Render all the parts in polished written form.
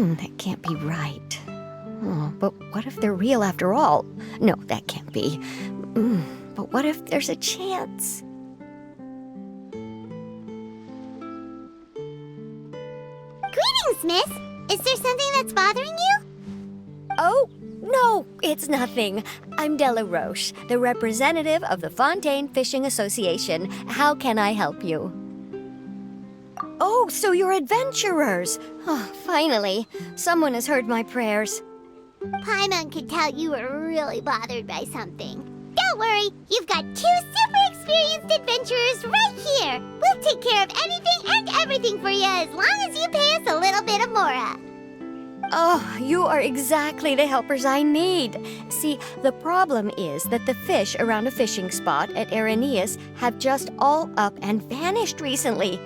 That can't be right. Oh, but what if they're real after all? No, that can't be. But what if there's a chance? Greetings, miss. Is there something that's bothering you? Oh, no, it's nothing. I'm Della Roche, the representative of the Fontaine Fishing Association. How can I help you? Oh, so you're adventurers. Oh, finally, someone has heard my prayers. Paimon could tell you were really bothered by something. Don't worry, you've got 2 super experienced adventurers right here. We'll take care of anything and everything for you as long as you pay us a little bit of mora. Oh, you are exactly the helpers I need. See, the problem is that the fish around a fishing spot at Araneus have just all up and vanished recently.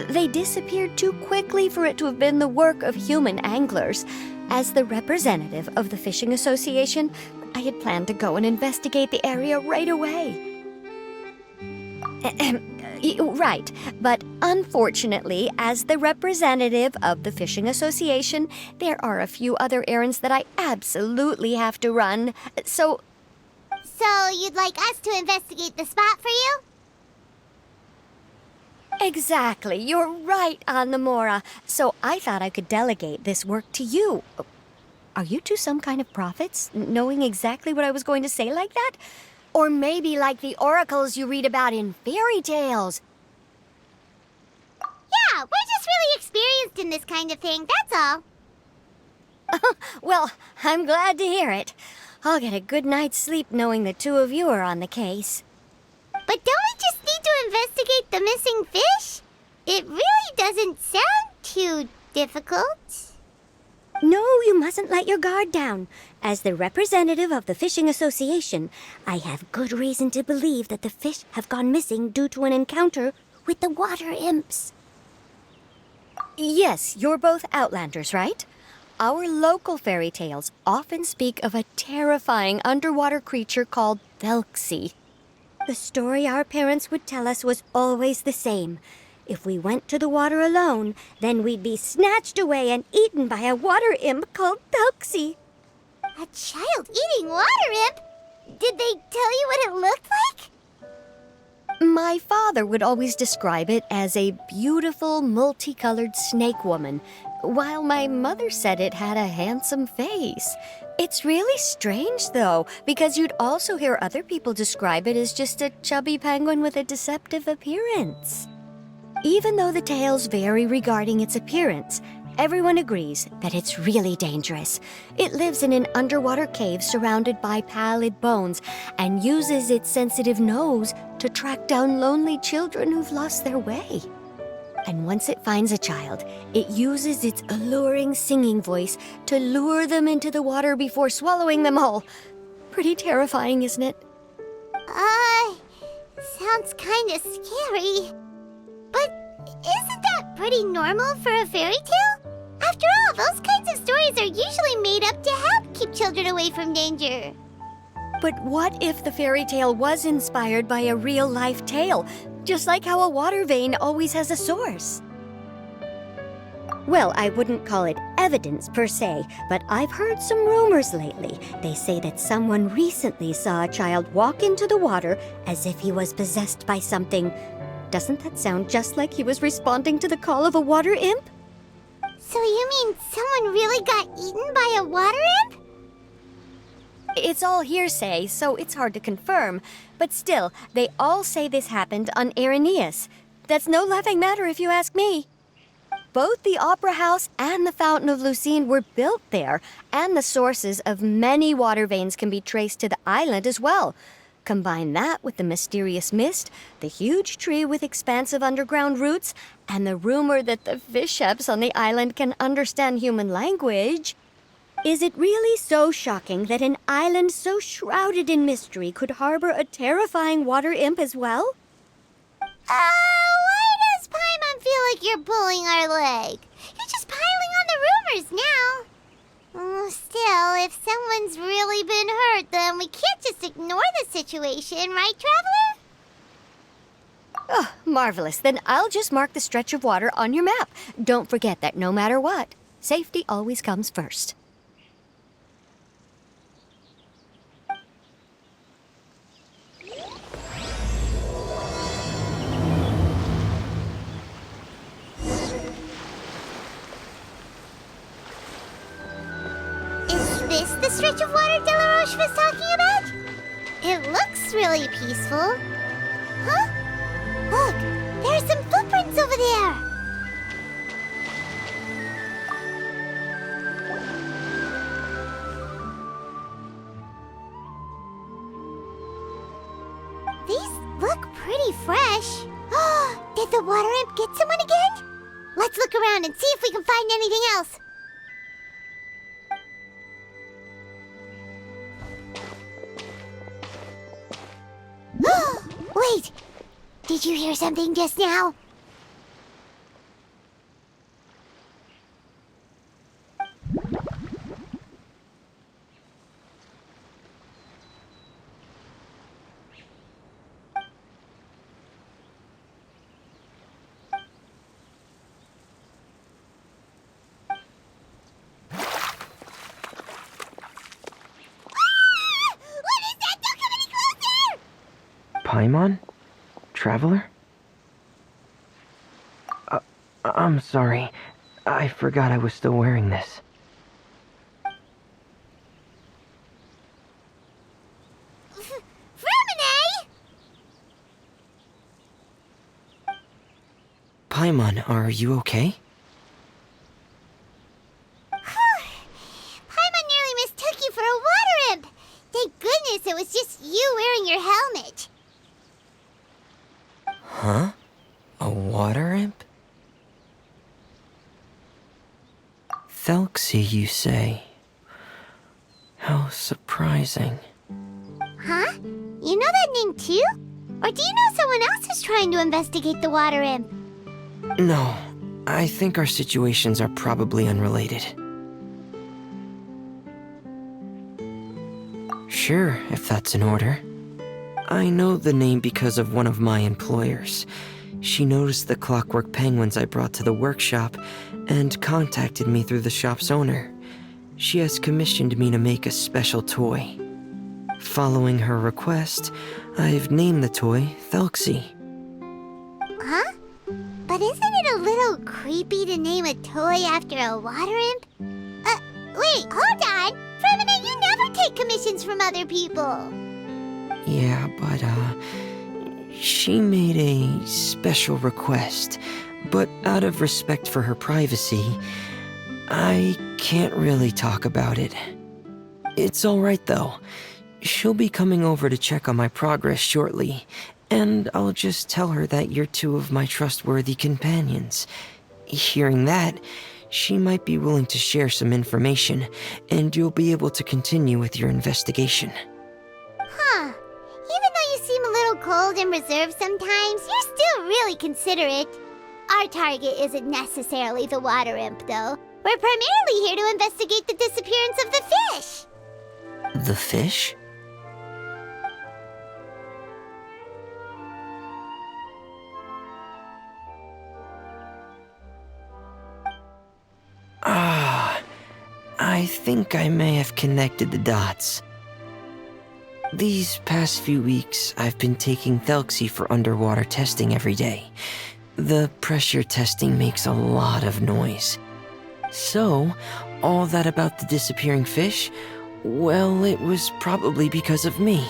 They disappeared too quickly for it to have been the work of human anglers. As the representative of the Fishing Association, I had planned to go and investigate the area right away. Right, but unfortunately, as the representative of the Fishing Association, there are a few other errands that I absolutely have to run. So you'd like us to investigate the spot for you? exactly, you're right on the mora. So I thought I could delegate this work to you. Are you two some kind of prophets, knowing exactly what I was going to say like that? Or maybe like the oracles you read about in fairy tales. Yeah, we're just really experienced in this kind of thing, that's all. Well, I'm glad to hear it. I'll get a good night's sleep knowing the two of you are on the case. But don't we just need to investigate the missing fish? It really doesn't sound too difficult. No, you mustn't let your guard down. As the representative of the Fishing Association, I have good reason to believe that the fish have gone missing due to an encounter with the water imps. Yes, you're both Outlanders, right? Our local fairy tales often speak of a terrifying underwater creature called Thelxie. The story our parents would tell us was always the same. If we went to the water alone, then we'd be snatched away and eaten by a water imp called Thelxie. A child-eating water imp? Did they tell you what it looked like? My father would always describe it as a beautiful, multicolored snake woman, while my mother said it had a handsome face. It's really strange, though, because you'd also hear other people describe it as just a chubby penguin with a deceptive appearance. Even though the tales vary regarding its appearance, everyone agrees that it's really dangerous. It lives in an underwater cave surrounded by pallid bones and uses its sensitive nose to track down lonely children who've lost their way. And once it finds a child, it uses its alluring singing voice to lure them into the water before swallowing them all. Pretty terrifying, isn't it? Sounds kinda scary. But isn't that pretty normal for a fairy tale? After all, those kinds of stories are usually made up to help keep children away from danger. But what if the fairy tale was inspired by a real-life tale, just like how a water vein always has a source? Well, I wouldn't call it evidence per se, but I've heard some rumors lately. They say that someone recently saw a child walk into the water as if he was possessed by something. Doesn't that sound just like he was responding to the call of a water imp? So you mean someone really got eaten by a water imp? It's all hearsay, so it's hard to confirm. But still, they all say this happened on Araneus. That's no laughing matter if you ask me. Both the Opera House and the Fountain of Lucine were built there, and the sources of many water veins can be traced to the island as well. Combine that with the mysterious mist, the huge tree with expansive underground roots, and the rumor that the fish-eps on the island can understand human language. Is it really so shocking that an island so shrouded in mystery could harbor a terrifying water imp as well? Why does Paimon feel like you're pulling our leg? You're just piling on the rumors now. Still, if someone's really been hurt, then we can't just ignore the situation, right, Traveler? Oh, marvelous. Then I'll just mark the stretch of water on your map. Don't forget that no matter what, Safety always comes first. Is this the stretch of water Delaroche was talking about? It looks really peaceful. Huh? Look, there are some footprints over there. These look pretty fresh. Did the water imp get someone again? Let's look around and see if we can find anything else. Wait! Did you hear something just now? What is that? Don't come any closer! Paimon? Traveler? I'm sorry. I forgot I was still wearing this. Fremine! Paimon, are you okay? Paimon nearly mistook you for a water imp. Thank goodness it was just you wearing your helmet. Huh? A water imp? Thelxie, you say? How surprising. Huh? You know that name too? Or do you know someone else is trying to investigate the water imp? No, I think our situations are probably unrelated. Sure, if that's in order. I know the name because of one of my employers. She noticed the clockwork penguins I brought to the workshop and contacted me through the shop's owner. She has commissioned me to make a special toy. Following her request, I've named the toy Thelxie. Huh? But isn't it a little creepy to name a toy after a water imp? Wait, hold on! Fremine, you never take commissions from other people! Yeah, but, she made a special request, but out of respect for her privacy, I can't really talk about it. It's alright though. She'll be coming over to check on my progress shortly, and I'll just tell her that you're two of my trustworthy companions. Hearing that, she might be willing to share some information, and you'll be able to continue with your investigation. Huh. Even though you seem a little cold and reserved sometimes, you're still really considerate. Our target isn't necessarily the water imp, though. We're primarily here to investigate the disappearance of the fish. The fish? I think I may have connected the dots. These past few weeks, I've been taking Thelxie for underwater testing every day. The pressure testing makes a lot of noise. So, all that about the disappearing fish? Well, it was probably because of me.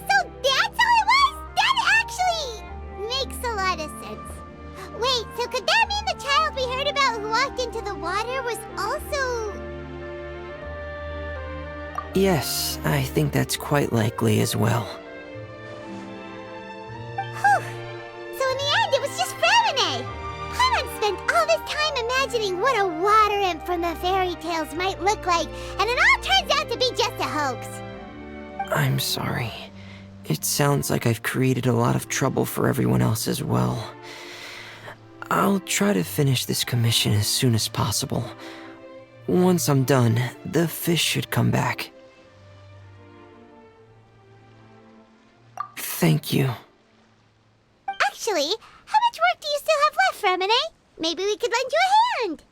So that's how it was? That actually makes a lot of sense. Wait, so could that mean the child we heard about who walked into the water was also... Yes, I think that's quite likely as well. Whew. So in the end, it was just Fremine. Paimon spent all this time imagining what a water imp from the fairy tales might look like, and it all turns out to be just a hoax. I'm sorry. It sounds like I've created a lot of trouble for everyone else as well. I'll try to finish this commission as soon as possible. Once I'm done, the fish should come back. Thank you. Actually, how much work do you still have left, Fremine? Maybe we could lend you a hand.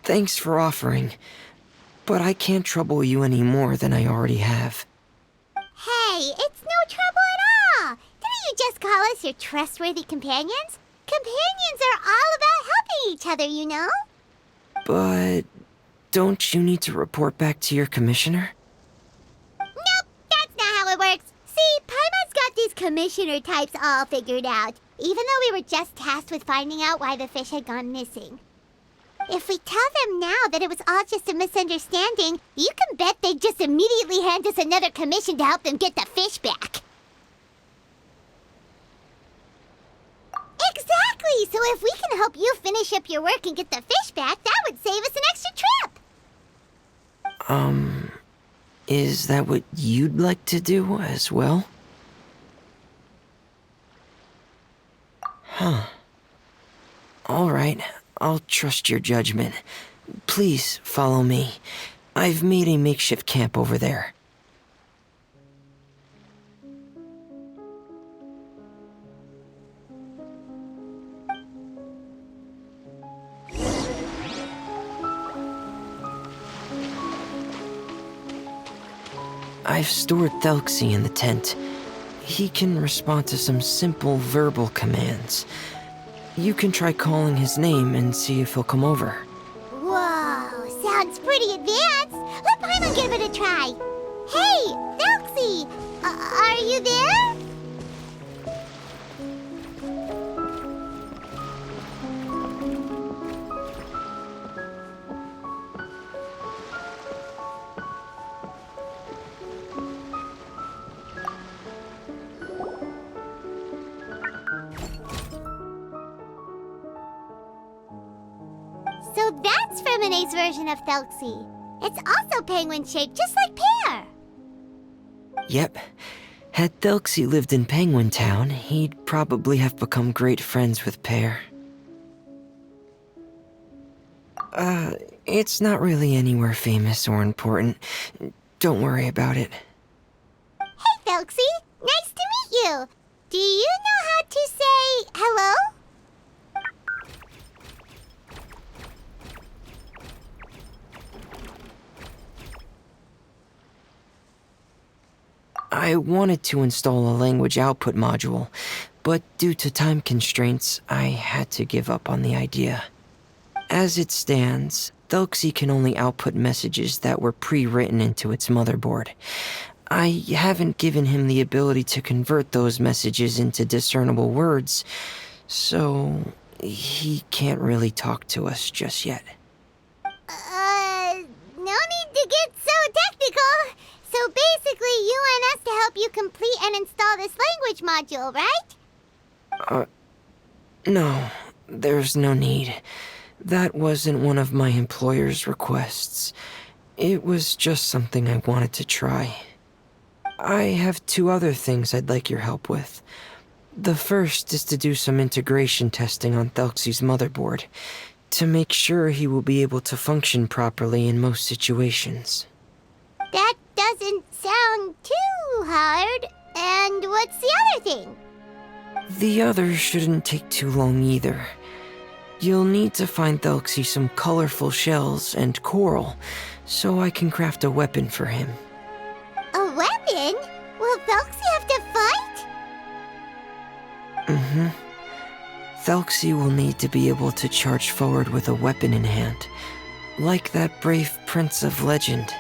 Thanks for offering, but I can't trouble you any more than I already have. Hey, it's no trouble at all. Didn't you just call us your trustworthy companions? Companions are all about helping each other, you know? But don't you need to report back to your commissioner? Nope, that's not how it works. See, Paimon's got these commissioner types all figured out, even though we were just tasked with finding out why the fish had gone missing. If we tell them now that it was all just a misunderstanding, you can bet they'd just immediately hand us another commission to help them get the fish back. Exactly! So if we can help you finish up your work and get the fish back, that would save us an extra trip! Is that what you'd like to do as well? Huh. All right, I'll trust your judgment. Please follow me. I've made a makeshift camp over there. I've stored Thelxie in the tent. He can respond to some simple verbal commands. You can try calling his name and see if he'll come over. Whoa, sounds pretty advanced. Let Paimon give it a try. Hey, Thelxie, are you there? So that's Fremone's version of Thelxie. It's also penguin-shaped, just like Pear. Yep. Had Thelxie lived in Penguin Town, he'd probably have become great friends with Pear. It's not really anywhere famous or important. Don't worry about it. Hey, Thelxie. Nice to meet you. Do you know how to say hello? I wanted to install a language output module, but due to time constraints, I had to give up on the idea. As it stands, Thelxie can only output messages that were pre-written into its motherboard. I haven't given him the ability to convert those messages into discernible words, so he can't really talk to us just yet. No need to get so technical. So basically, you want us to help you complete and install this language module, right? No, there's no need. That wasn't one of my employer's requests. It was just something I wanted to try. I have 2 other things I'd like your help with. The first is to do some integration testing on Thelxie's motherboard, to make sure he will be able to function properly in most situations. That doesn't sound too hard. And what's the other thing? The other shouldn't take too long either. You'll need to find Thelxie some colorful shells and coral, so I can craft a weapon for him. A weapon? Will Thelxie have to fight? Mm-hmm. Thelxie will need to be able to charge forward with a weapon in hand, like that brave prince of legend.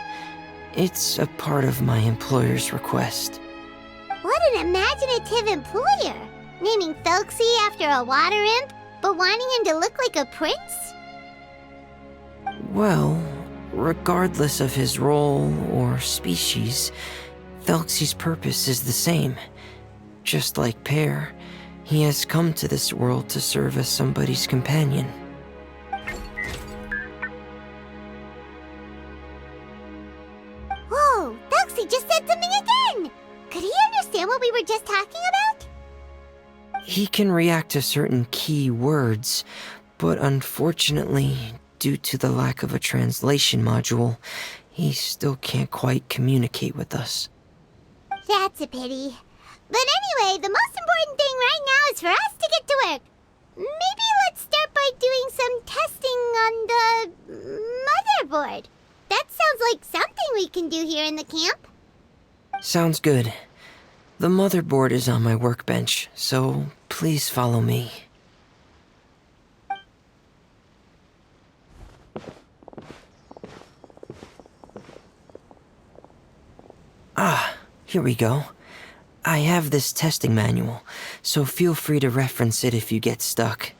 It's a part of my employer's request. What an imaginative employer! Naming Thelxie after a water imp, but wanting him to look like a prince? Well, regardless of his role or species, Thelxie's purpose is the same. Just like Pear, he has come to this world to serve as somebody's companion. Whoa, Thelxie just said something again! Could he understand what we were just talking about? He can react to certain key words, but unfortunately, due to the lack of a translation module, he still can't quite communicate with us. That's a pity. But anyway, the most important thing right now is for us to get to work. Maybe let's start by doing some testing on the motherboard. That sounds like something we can do here in the camp. Sounds good. The motherboard is on my workbench, so please follow me. Ah, here we go. I have this testing manual, so feel free to reference it if you get stuck.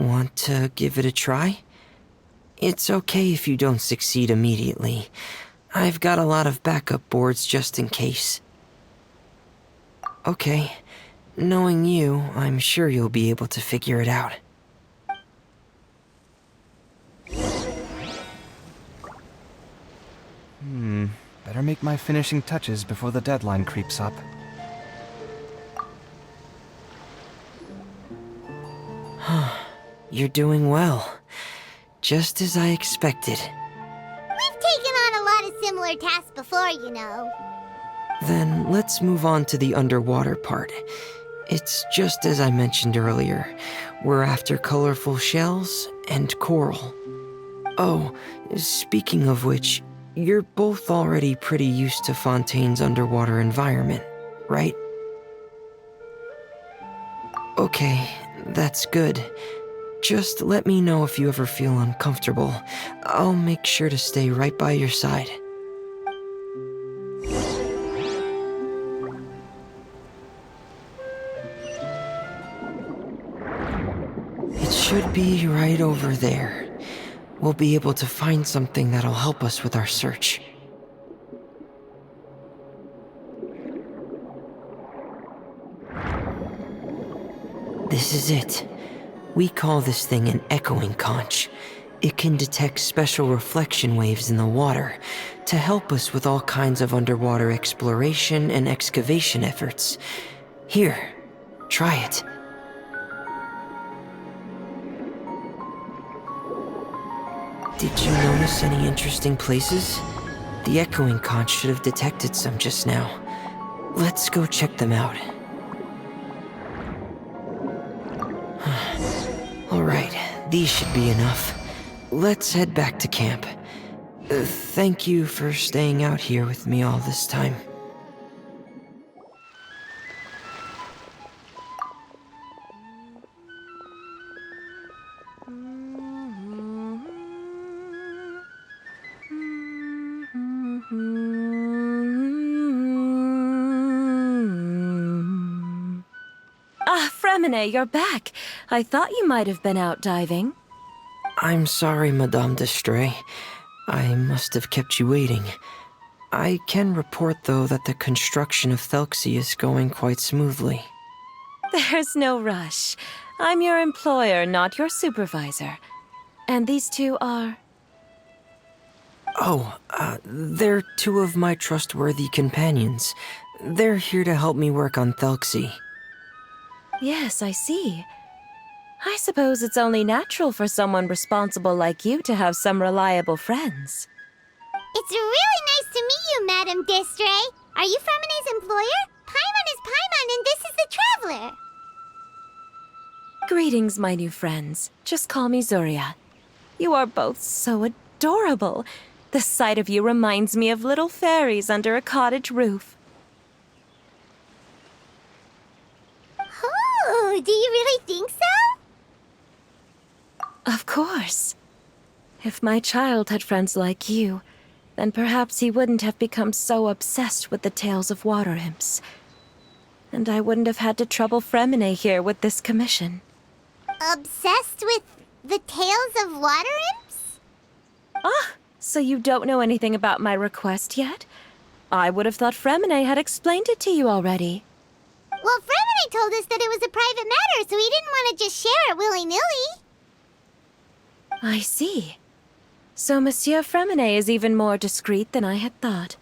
Want to give it a try? It's okay if you don't succeed immediately. I've got a lot of backup boards just in case. Okay, knowing you, I'm sure you'll be able to figure it out. Better make my finishing touches before the deadline creeps up. You're doing well. Just as I expected. We've taken on a lot of similar tasks before, you know. Then let's move on to the underwater part. It's just as I mentioned earlier. We're after colorful shells and coral. Oh, speaking of which, you're both already pretty used to Fontaine's underwater environment, right? Okay, that's good. Just let me know if you ever feel uncomfortable. I'll make sure to stay right by your side. It should be right over there. We'll be able to find something that'll help us with our search. This is it. We call this thing an echoing conch. It can detect special reflection waves in the water to help us with all kinds of underwater exploration and excavation efforts. Here, try it. Did you notice any interesting places? The echoing conch should have detected some just now. Let's go check them out. Alright, these should be enough. Let's head back to camp. Thank you for staying out here with me all this time. Ah, Fremine, you're back. I thought you might have been out diving. I'm sorry, Madame d'Estray. I must have kept you waiting. I can report, though, that the construction of Thelxie is going quite smoothly. There's no rush. I'm your employer, not your supervisor. And these two are... Oh, they're two of my trustworthy companions. They're here to help me work on Thelxie. Yes, I see. I suppose it's only natural for someone responsible like you to have some reliable friends. It's really nice to meet you, Madame d'Estray. Are you Fremine's employer? Paimon is Paimon, and this is the Traveler. Greetings, my new friends. Just call me Zuria. You are both so adorable. The sight of you reminds me of little fairies under a cottage roof. Oh, do you really think so? Of course. If my child had friends like you, then perhaps he wouldn't have become so obsessed with the tales of water imps. And I wouldn't have had to trouble Fremine here with this commission. Obsessed with the tales of water imps? Ah, so you don't know anything about my request yet? I would have thought Fremine had explained it to you already. Well, Fremine told us that it was a private matter, so he didn't want to just share it willy-nilly. I see. So Monsieur Fremine is even more discreet than I had thought.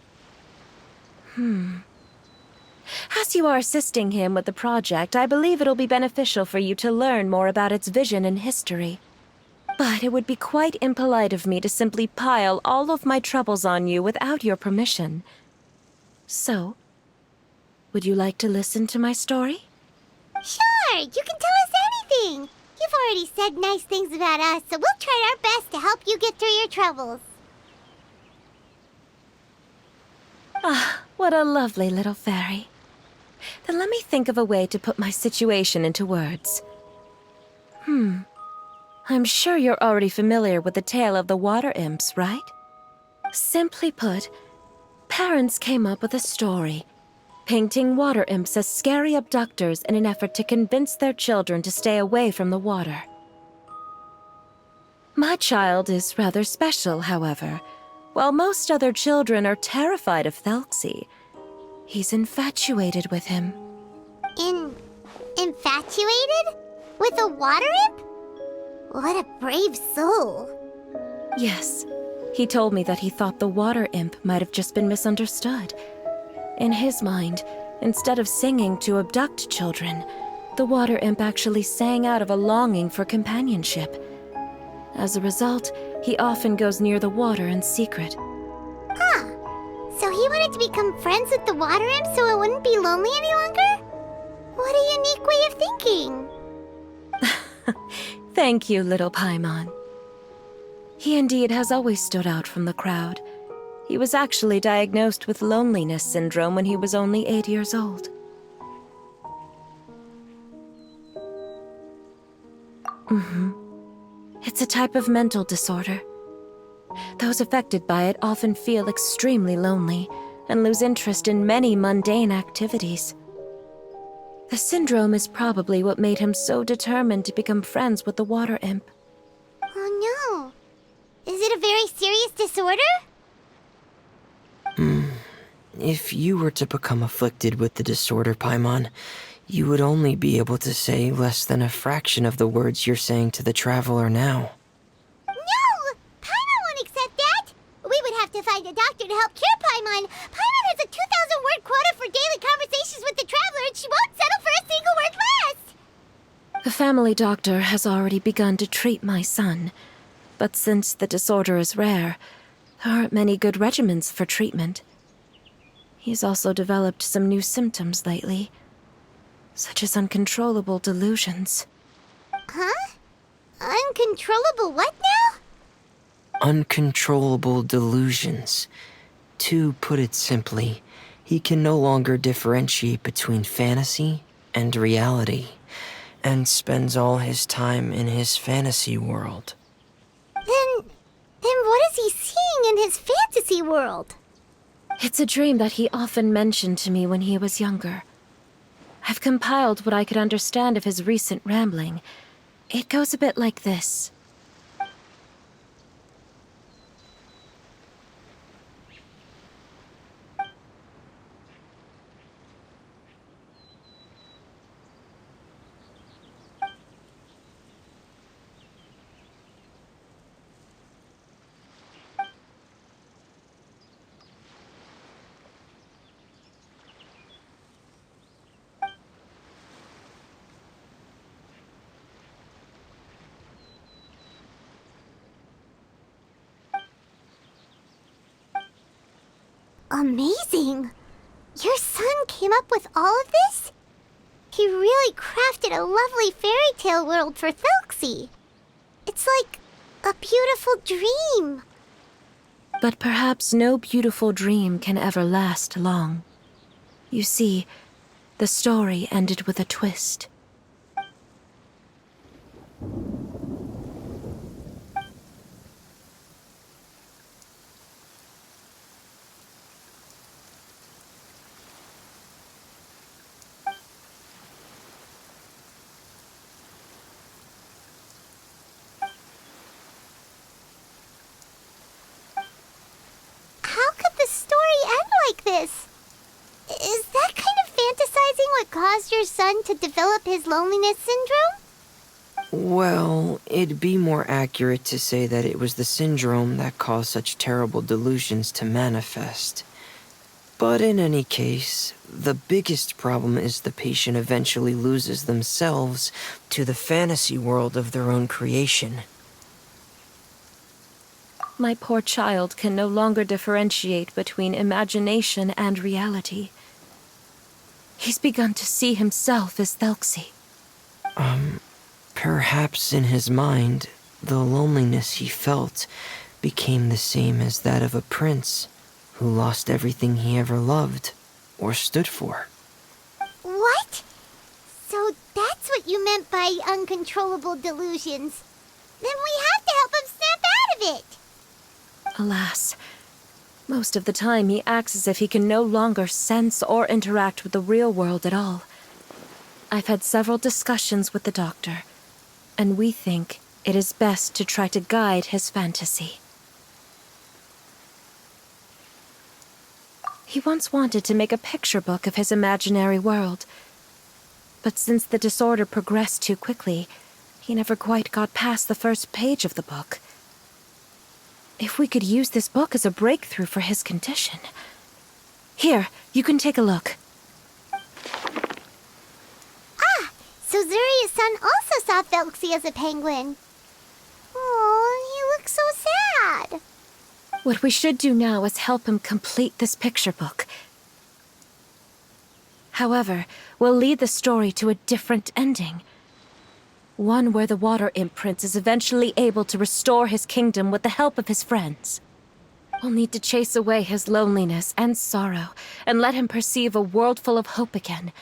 As you are assisting him with the project, I believe it'll be beneficial for you to learn more about its vision and history. But it would be quite impolite of me to simply pile all of my troubles on you without your permission. So, Would you like to listen to my story? Sure, you can tell us anything. You've already said nice things about us, so we'll try our best to help you get through your troubles. Ah, what a lovely little fairy. Then let me think of a way to put my situation into words. I'm sure you're already familiar with the tale of the water imps, right? Simply put, parents came up with a story, painting water imps as scary abductors in an effort to convince their children to stay away from the water. My child is rather special, however. While most other children are terrified of Thelxie, he's infatuated with him. Infatuated? With a water imp? What a brave soul. Yes, he told me that he thought the water imp might have just been misunderstood. In his mind, instead of singing to abduct children, the water imp actually sang out of a longing for companionship. As a result, he often goes near the water in secret. Huh. So he wanted to become friends with the water imp so it wouldn't be lonely any longer? What a unique way of thinking. Thank you, little Paimon. He indeed has always stood out from the crowd. He was actually diagnosed with loneliness syndrome when he was only 8 years old. It's a type of mental disorder. Those affected by it often feel extremely lonely and lose interest in many mundane activities. The syndrome is probably what made him so determined to become friends with the water imp. Oh no. Is it a very serious disorder? If you were to become afflicted with the disorder, Paimon, you would only be able to say less than a fraction of the words you're saying to the traveler now. No! Paimon won't accept that! We would have to find a doctor to help cure Paimon. Paimon has a 2,000-word quota for daily conversations with the traveler, and she won't settle for a single word less! The family doctor has already begun to treat my son, but since the disorder is rare, there aren't many good regimens for treatment. He's also developed some new symptoms lately, such as uncontrollable delusions. Huh? Uncontrollable what now? Uncontrollable delusions. To put it simply, he can no longer differentiate between fantasy and reality, and spends all his time in his fantasy world. Then what is he seeing in his fantasy world? It's a dream that he often mentioned to me when he was younger. I've compiled what I could understand of his recent rambling. It goes a bit like this. Amazing! Your son came up with all of this? He really crafted a lovely fairy tale world for Thelxie. It's like a beautiful dream. But perhaps no beautiful dream can ever last long. You see, the story ended with a twist. How could the story end like this? Is that kind of fantasizing what caused your son to develop his loneliness syndrome? Well, it'd be more accurate to say that it was the syndrome that caused such terrible delusions to manifest. But in any case, the biggest problem is the patient eventually loses themselves to the fantasy world of their own creation. My poor child can no longer differentiate between imagination and reality. He's begun to see himself as Thelxie. Perhaps in his mind, the loneliness he felt became the same as that of a prince who lost everything he ever loved or stood for. What? So that's what you meant by uncontrollable delusions. Then we have to help him snap out of it. Alas, most of the time he acts as if he can no longer sense or interact with the real world at all. I've had several discussions with the doctor, and we think it is best to try to guide his fantasy. He once wanted to make a picture book of his imaginary world, but since the disorder progressed too quickly, he never quite got past the first page of the book. If we could use this book as a breakthrough for his condition... Here, you can take a look. So Zuria's son also saw Thelxie as a penguin. Oh, he looks so sad. What we should do now is help him complete this picture book. However, we'll lead the story to a different ending. One where the Water Imp Prince is eventually able to restore his kingdom with the help of his friends. We'll need to chase away his loneliness and sorrow, and let him perceive a world full of hope again.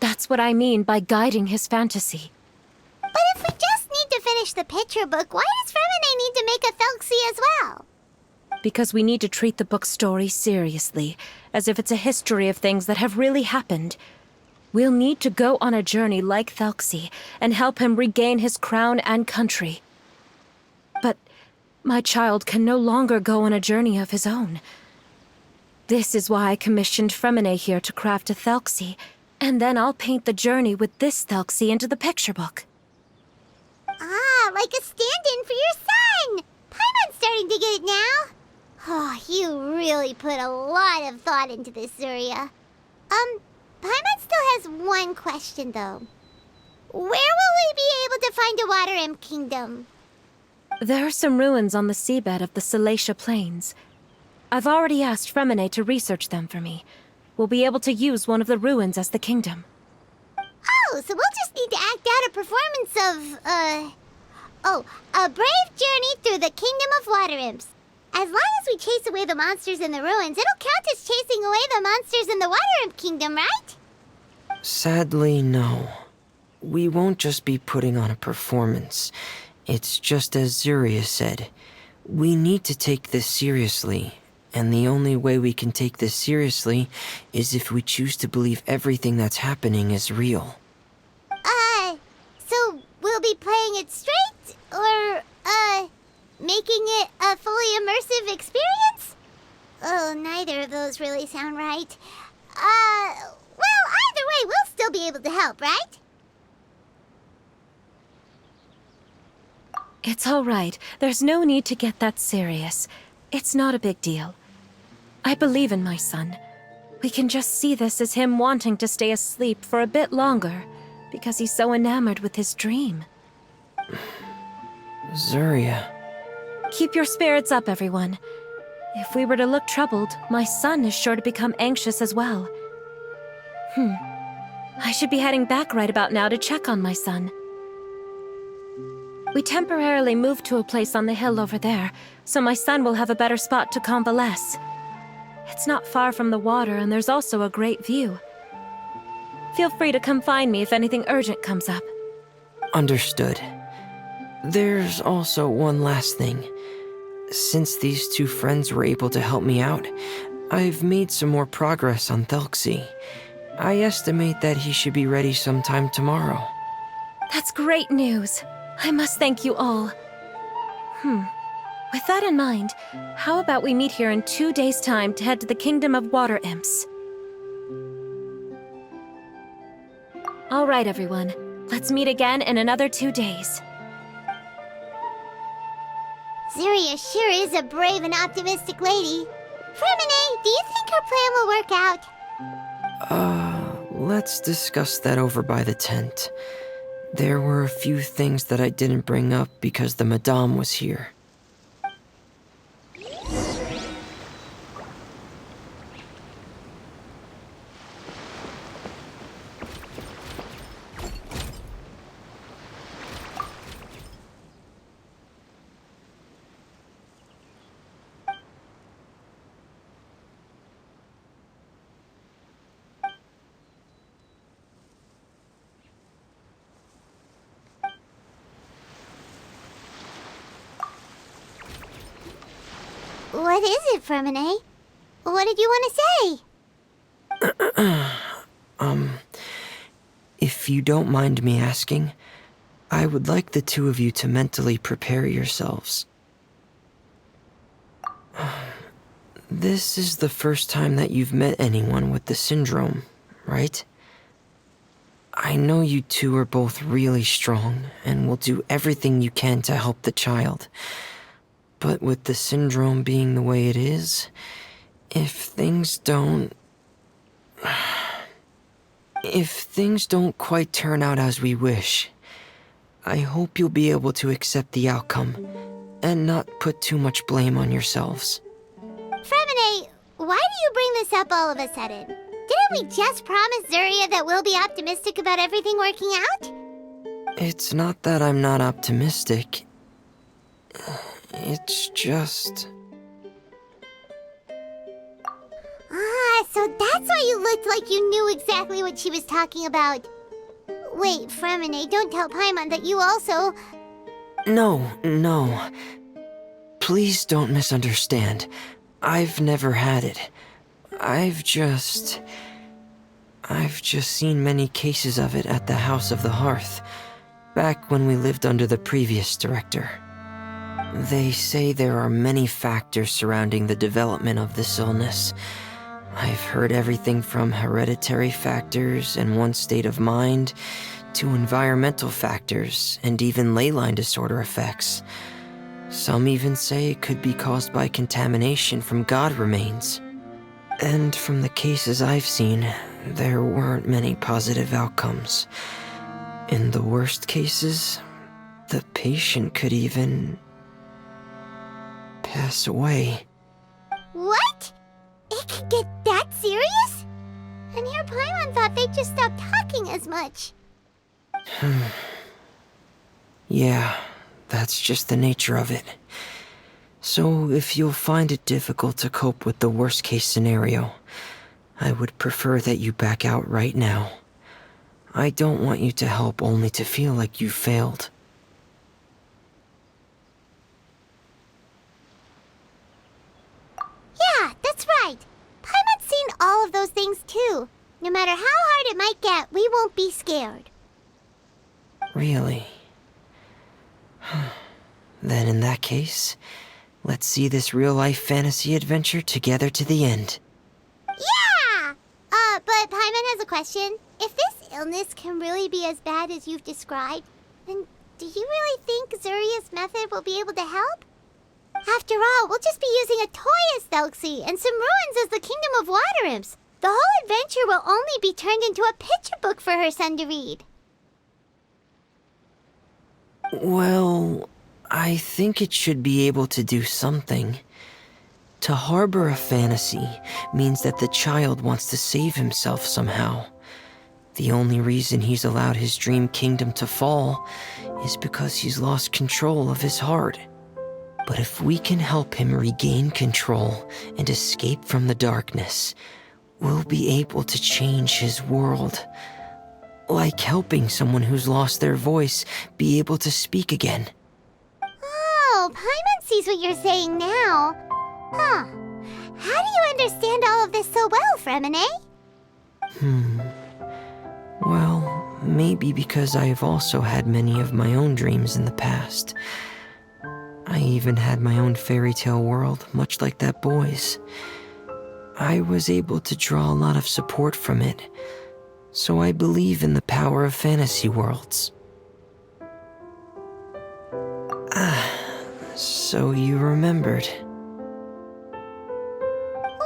That's what I mean by guiding his fantasy. But if we just need to finish the picture book, why does Fremine need to make a Thelxie as well? Because we need to treat the book's story seriously, as if it's a history of things that have really happened. We'll need to go on a journey like Thelxie and help him regain his crown and country. But my child can no longer go on a journey of his own. This is why I commissioned Fremine here to craft a Thelxie, and then I'll paint the journey with this Thelxie into the picture book. Ah, like a stand-in for your son! Paimon's starting to get it now. Oh, you really put a lot of thought into this, Zuria. Paimon still has one question, though. Where will we be able to find a Water Imp Kingdom? There are some ruins on the seabed of the Thelxie Plains. I've already asked Fremine to research them for me. We'll be able to use one of the ruins as the kingdom. Oh, so we'll just need to act out a performance of, a brave journey through the Kingdom of Water Imps. As long as we chase away the monsters in the ruins, it'll count as chasing away the monsters in the Water Imp Kingdom, right? Sadly, no. We won't just be putting on a performance. It's just as Zuria said. We need to take this seriously. And the only way we can take this seriously is if we choose to believe everything that's happening is real. So we'll be playing it straight? Or, making it a fully immersive experience? Oh, neither of those really sound right. Well, either way, we'll still be able to help, right? It's all right. There's no need to get that serious. It's not a big deal. I believe in my son. We can just see this as him wanting to stay asleep for a bit longer, because he's so enamored with his dream. Zuria. Keep your spirits up, everyone. If we were to look troubled, my son is sure to become anxious as well. I should be heading back right about now to check on my son. We temporarily moved to a place on the hill over there, so my son will have a better spot to convalesce. It's not far from the water, and there's also a great view. Feel free to come find me if anything urgent comes up. Understood. There's also one last thing. Since these two friends were able to help me out, I've made some more progress on Thelxie. I estimate that he should be ready sometime tomorrow. That's great news. I must thank you all. With that in mind, how about we meet here in 2 days' time to head to the Kingdom of Water Imps? All right, everyone. Let's meet again in another 2 days. Zuria sure is a brave and optimistic lady. Fremine, do you think her plan will work out? Let's discuss that over by the tent. There were a few things that I didn't bring up because the Madame was here. What is it, Fremine? What did you want to say? If you don't mind me asking, I would like the two of you to mentally prepare yourselves. This is the first time that you've met anyone with the syndrome, right? I know you two are both really strong and will do everything you can to help the child. But with the syndrome being the way it is, if things don't quite turn out as we wish, I hope you'll be able to accept the outcome and not put too much blame on yourselves. Fremine, why do you bring this up all of a sudden? Didn't we just promise Zuria that we'll be optimistic about everything working out? It's not that I'm not optimistic. It's just... So that's why you looked like you knew exactly what she was talking about. Wait, Fremine, don't tell Paimon that you also... No. Please don't misunderstand. I've never had it. I've just seen many cases of it at the House of the Hearth, back when we lived under the previous director. They say there are many factors surrounding the development of this illness. I've heard everything from hereditary factors and one's state of mind, to environmental factors and even ley line disorder effects. Some even say it could be caused by contamination from god remains. And from the cases I've seen, there weren't many positive outcomes. In the worst cases, the patient could even pass away. What? It could get that serious? And here Paimon thought they'd just stop talking as much. Yeah, that's just the nature of it. So if you'll find it difficult to cope with the worst case scenario, I would prefer that you back out right now. I don't want you to help only to feel like you failed. Yeah, that's right. Paimon's seen all of those things too. No matter how hard it might get, we won't be scared. Really? Then in that case, let's see this real-life fantasy adventure together to the end. Yeah! But Paimon has a question. If this illness can really be as bad as you've described, then do you really think Zuria's method will be able to help? After all, we'll just be using a toy as Thelxie and some ruins as the Kingdom of Water Imps. The whole adventure will only be turned into a picture book for her son to read. Well, I think it should be able to do something. To harbor a fantasy means that the child wants to save himself somehow. The only reason he's allowed his dream kingdom to fall is because he's lost control of his heart. But if we can help him regain control and escape from the darkness, we'll be able to change his world. Like helping someone who's lost their voice be able to speak again. Oh, Paimon sees what you're saying now. Huh. How do you understand all of this so well, Fremine? Well, maybe because I have also had many of my own dreams in the past. I even had my own fairy tale world, much like that boy's. I was able to draw a lot of support from it, so I believe in the power of fantasy worlds. So you remembered.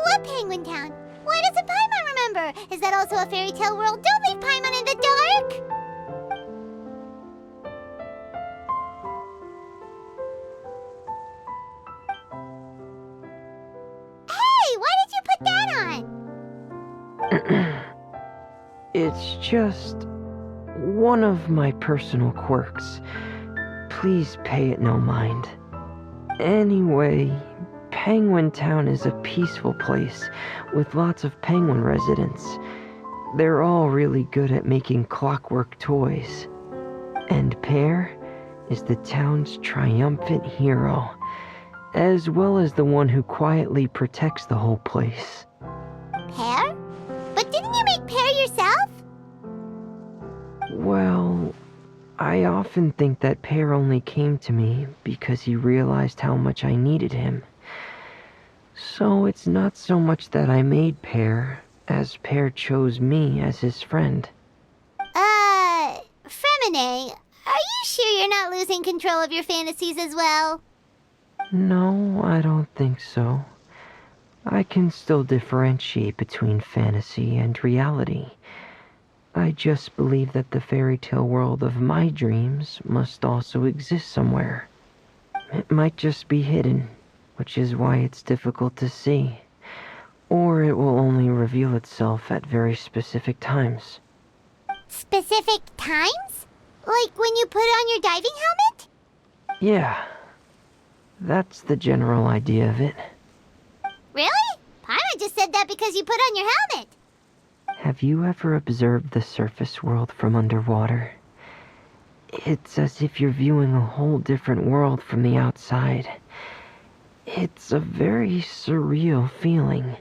What Penguin Town? Why doesn't Paimon remember? Is that also a fairy tale world? Don't leave Paimon in the dark! Hey, why did you put that on? It's just one of my personal quirks. Please pay it no mind. Anyway, Penguin Town is a peaceful place with lots of penguin residents. They're all really good at making clockwork toys. And Pear is the town's triumphant hero. as well as the one who quietly protects the whole place. Pear? But didn't you make Pear yourself? Well, I often think that Pear only came to me because he realized how much I needed him. So it's not so much that I made Pear, as Pear chose me as his friend. Fremine, are you sure you're not losing control of your fantasies as well? No, I don't think so. I can still differentiate between fantasy and reality. I just believe that the fairy tale world of my dreams must also exist somewhere. It might just be hidden, which is why it's difficult to see. Or it will only reveal itself at very specific times. Specific times? Like when you put on your diving helmet? Yeah, that's the general idea of it. Really? Paimon just said that because you put on your helmet. Have you ever observed the surface world from underwater? It's as if you're viewing a whole different world from the outside. It's a very surreal feeling.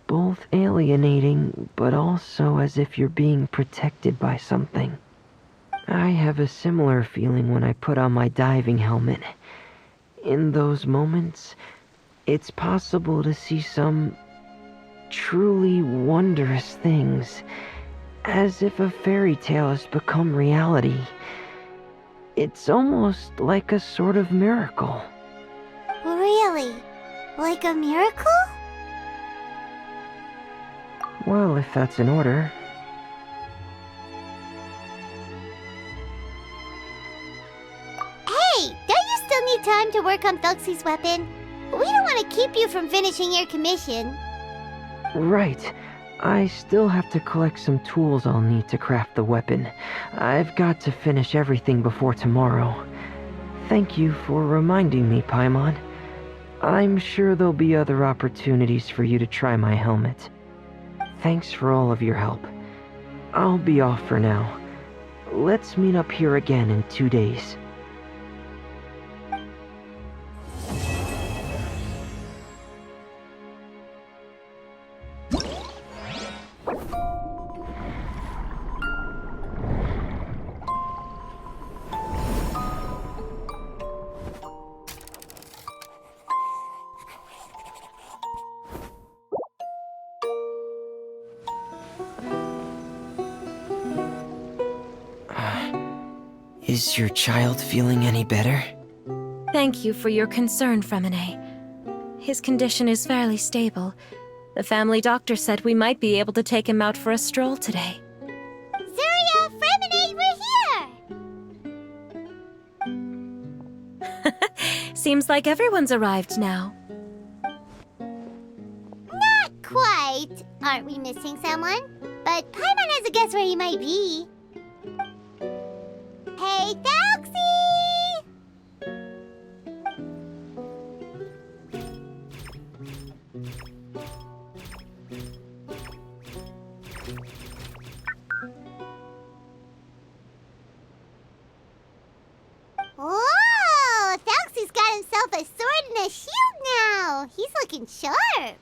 Both alienating, but also as if you're being protected by something. I have a similar feeling when I put on my diving helmet. In those moments, it's possible to see some truly wondrous things, as if a fairy tale has become reality. It's almost like a sort of miracle. Really? Like a miracle? Well, if that's in order. Hey, don't you still need time to work on Thelxie's weapon? We don't want to keep you from finishing your commission. Right. I still have to collect some tools I'll need to craft the weapon. I've got to finish everything before tomorrow. Thank you for reminding me, Paimon. I'm sure there'll be other opportunities for you to try my helmet. Thanks for all of your help. I'll be off for now. Let's meet up here again in 2 days. Is your child feeling any better? Thank you for your concern, Fremine. His condition is fairly stable. The family doctor said we might be able to take him out for a stroll today. Zuria, Fremine, we're here! Seems like everyone's arrived now. Not quite. Aren't we missing someone? But Paimon has a guess where he might be. Hey, Thelxie! Whoa! Thelxie's got himself a sword and a shield now. He's looking sharp.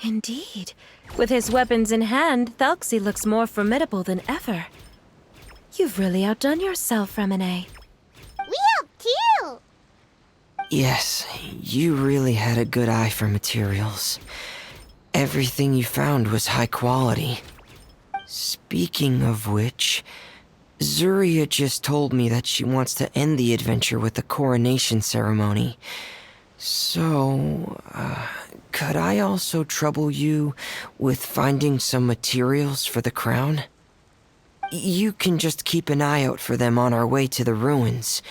Indeed. With his weapons in hand, Thelxie looks more formidable than ever. You've really outdone yourself, Fremine. We helped too. Yes, you really had a good eye for materials. Everything you found was high quality. Speaking of which, Zuria just told me that she wants to end the adventure with a coronation ceremony. So, could I also trouble you with finding some materials for the crown? You can just keep an eye out for them on our way to the ruins.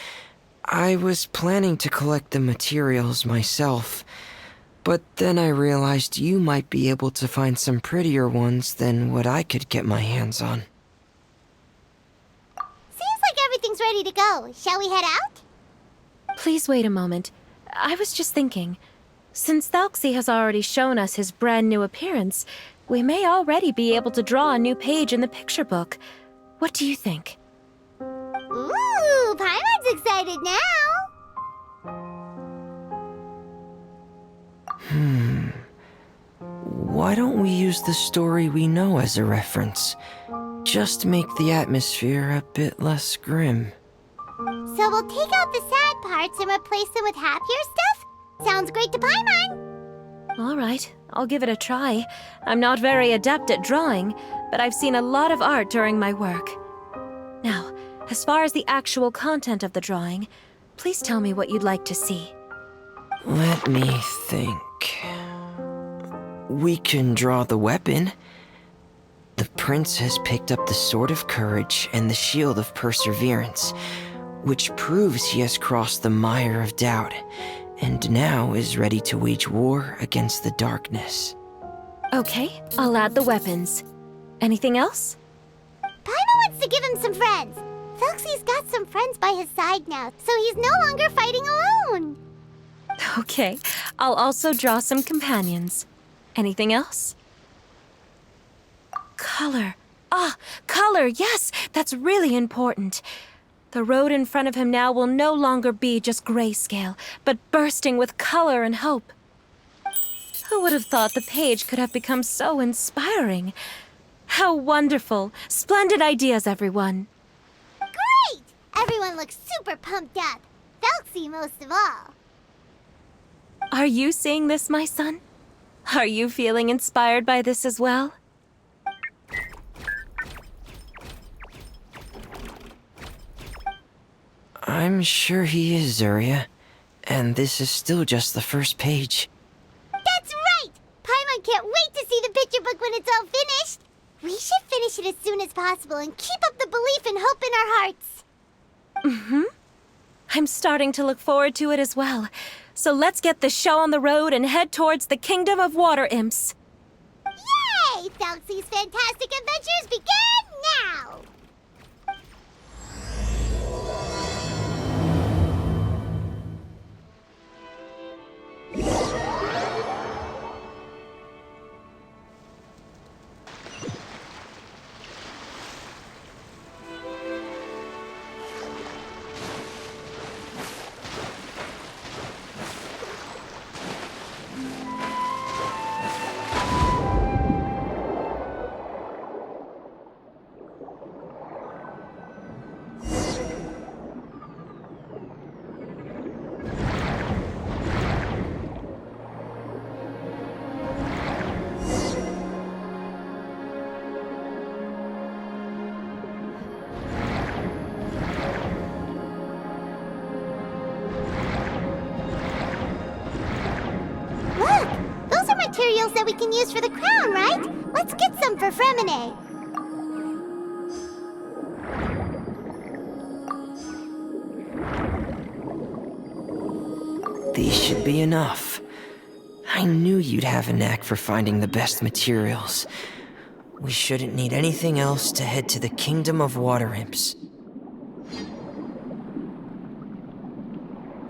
I was planning to collect the materials myself, but then I realized you might be able to find some prettier ones than what I could get my hands on. Seems like everything's ready to go. Shall we head out? Please wait a moment. I was just thinking. Since Thelxie has already shown us his brand new appearance, we may already be able to draw a new page in the picture book. What do you think? Ooh, Paimon's excited now. Why don't we use the story we know as a reference? Just make the atmosphere a bit less grim. So we'll take out the sad parts and replace them with happier stuff? Sounds great to Paimon! All right, I'll give it a try. I'm not very adept at drawing, but I've seen a lot of art during my work. Now, as far as the actual content of the drawing, please tell me what you'd like to see. Let me think. We can draw the weapon. The prince has picked up the Sword of Courage and the Shield of Perseverance, which proves he has crossed the mire of doubt, and now is ready to wage war against the darkness. Okay, I'll add the weapons. Anything else? Paimon wants to give him some friends. Thelxie's got some friends by his side now, so he's no longer fighting alone. Okay, I'll also draw some companions. Anything else? Color. Ah, color, yes, that's really important. The road in front of him now will no longer be just grayscale, but bursting with color and hope. Who would have thought the page could have become so inspiring? How wonderful! Splendid ideas, everyone. Great! Everyone looks super pumped up. Thelxie most of all. Are you seeing this, my son? Are you feeling inspired by this as well? I'm sure he is, Zuria. And this is still just the first page. That's right! Paimon can't wait to see the picture book when it's all finished. We should finish it as soon as possible and keep up the belief and hope in our hearts. Mm-hmm. I'm starting to look forward to it as well. So let's get the show on the road and head towards the Kingdom of Water Imps. Yay! Thelxie's fantastic adventures begin now! Materials that we can use for the crown, right? Let's get some for Fremine. These should be enough. I knew you'd have a knack for finding the best materials. We shouldn't need anything else to head to the Kingdom of Water Imps.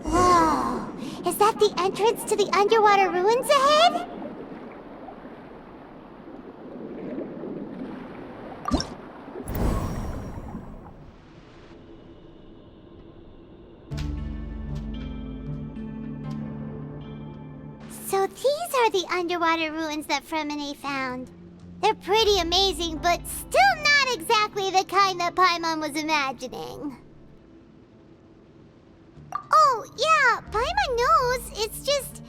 Whoa! Is that the entrance to the underwater ruins ahead? So these are the underwater ruins that Fremine found. They're pretty amazing, but still not exactly the kind that Paimon was imagining. Oh, yeah, Paimon knows. It's just...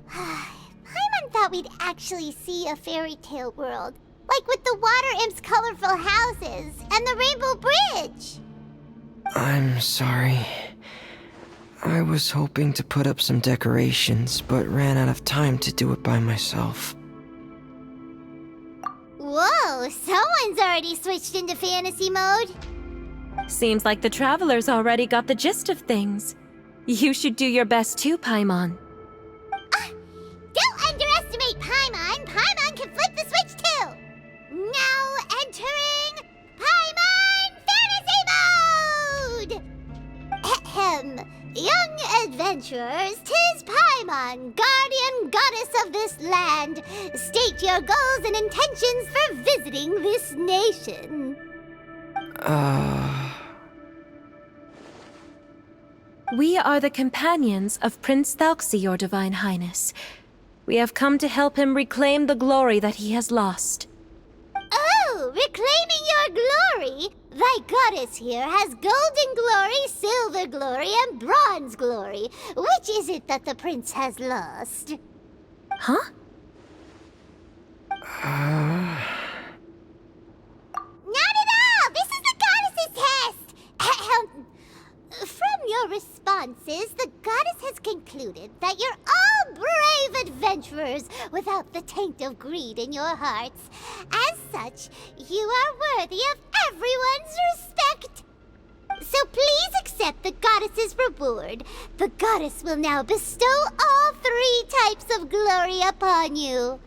Paimon thought we'd actually see a fairy tale world. Like with the Water Imp's colorful houses and the Rainbow Bridge. I'm sorry. I was hoping to put up some decorations, but ran out of time to do it by myself. Whoa, someone's already switched into fantasy mode. Seems like the travelers already got the gist of things. You should do your best too, Paimon. Don't underestimate Paimon. Paimon can flip the switch too. Now entering Paimon Fantasy Mode! Ahem. Young adventurers, 'tis Paimon, guardian goddess of this land. State your goals and intentions for visiting this nation. We are the companions of Prince Thelxie, Your Divine Highness. We have come to help him reclaim the glory that he has lost. Oh, reclaiming your glory? Thy goddess here has golden glory, silver glory, and bronze glory. Which is it that the prince has lost? Huh? Not at all! This is the goddess's test! Ahem. From your responses, the goddess has concluded that you're all brave adventurers without the taint of greed in your hearts. As such, you are worthy of everyone's respect. So please accept the goddess's reward. The goddess will now bestow all 3 types of glory upon you.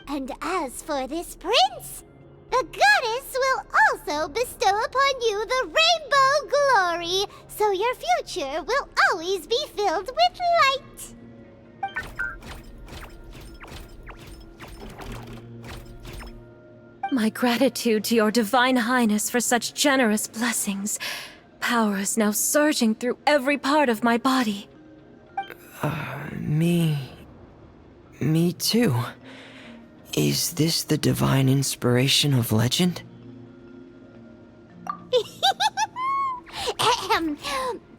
And as for this prince, the goddess will also bestow upon you the rainbow glory, so your future will always be filled with light. My gratitude to your divine highness for such generous blessings. Power is now surging through every part of my body. Me too. Is this the divine inspiration of legend?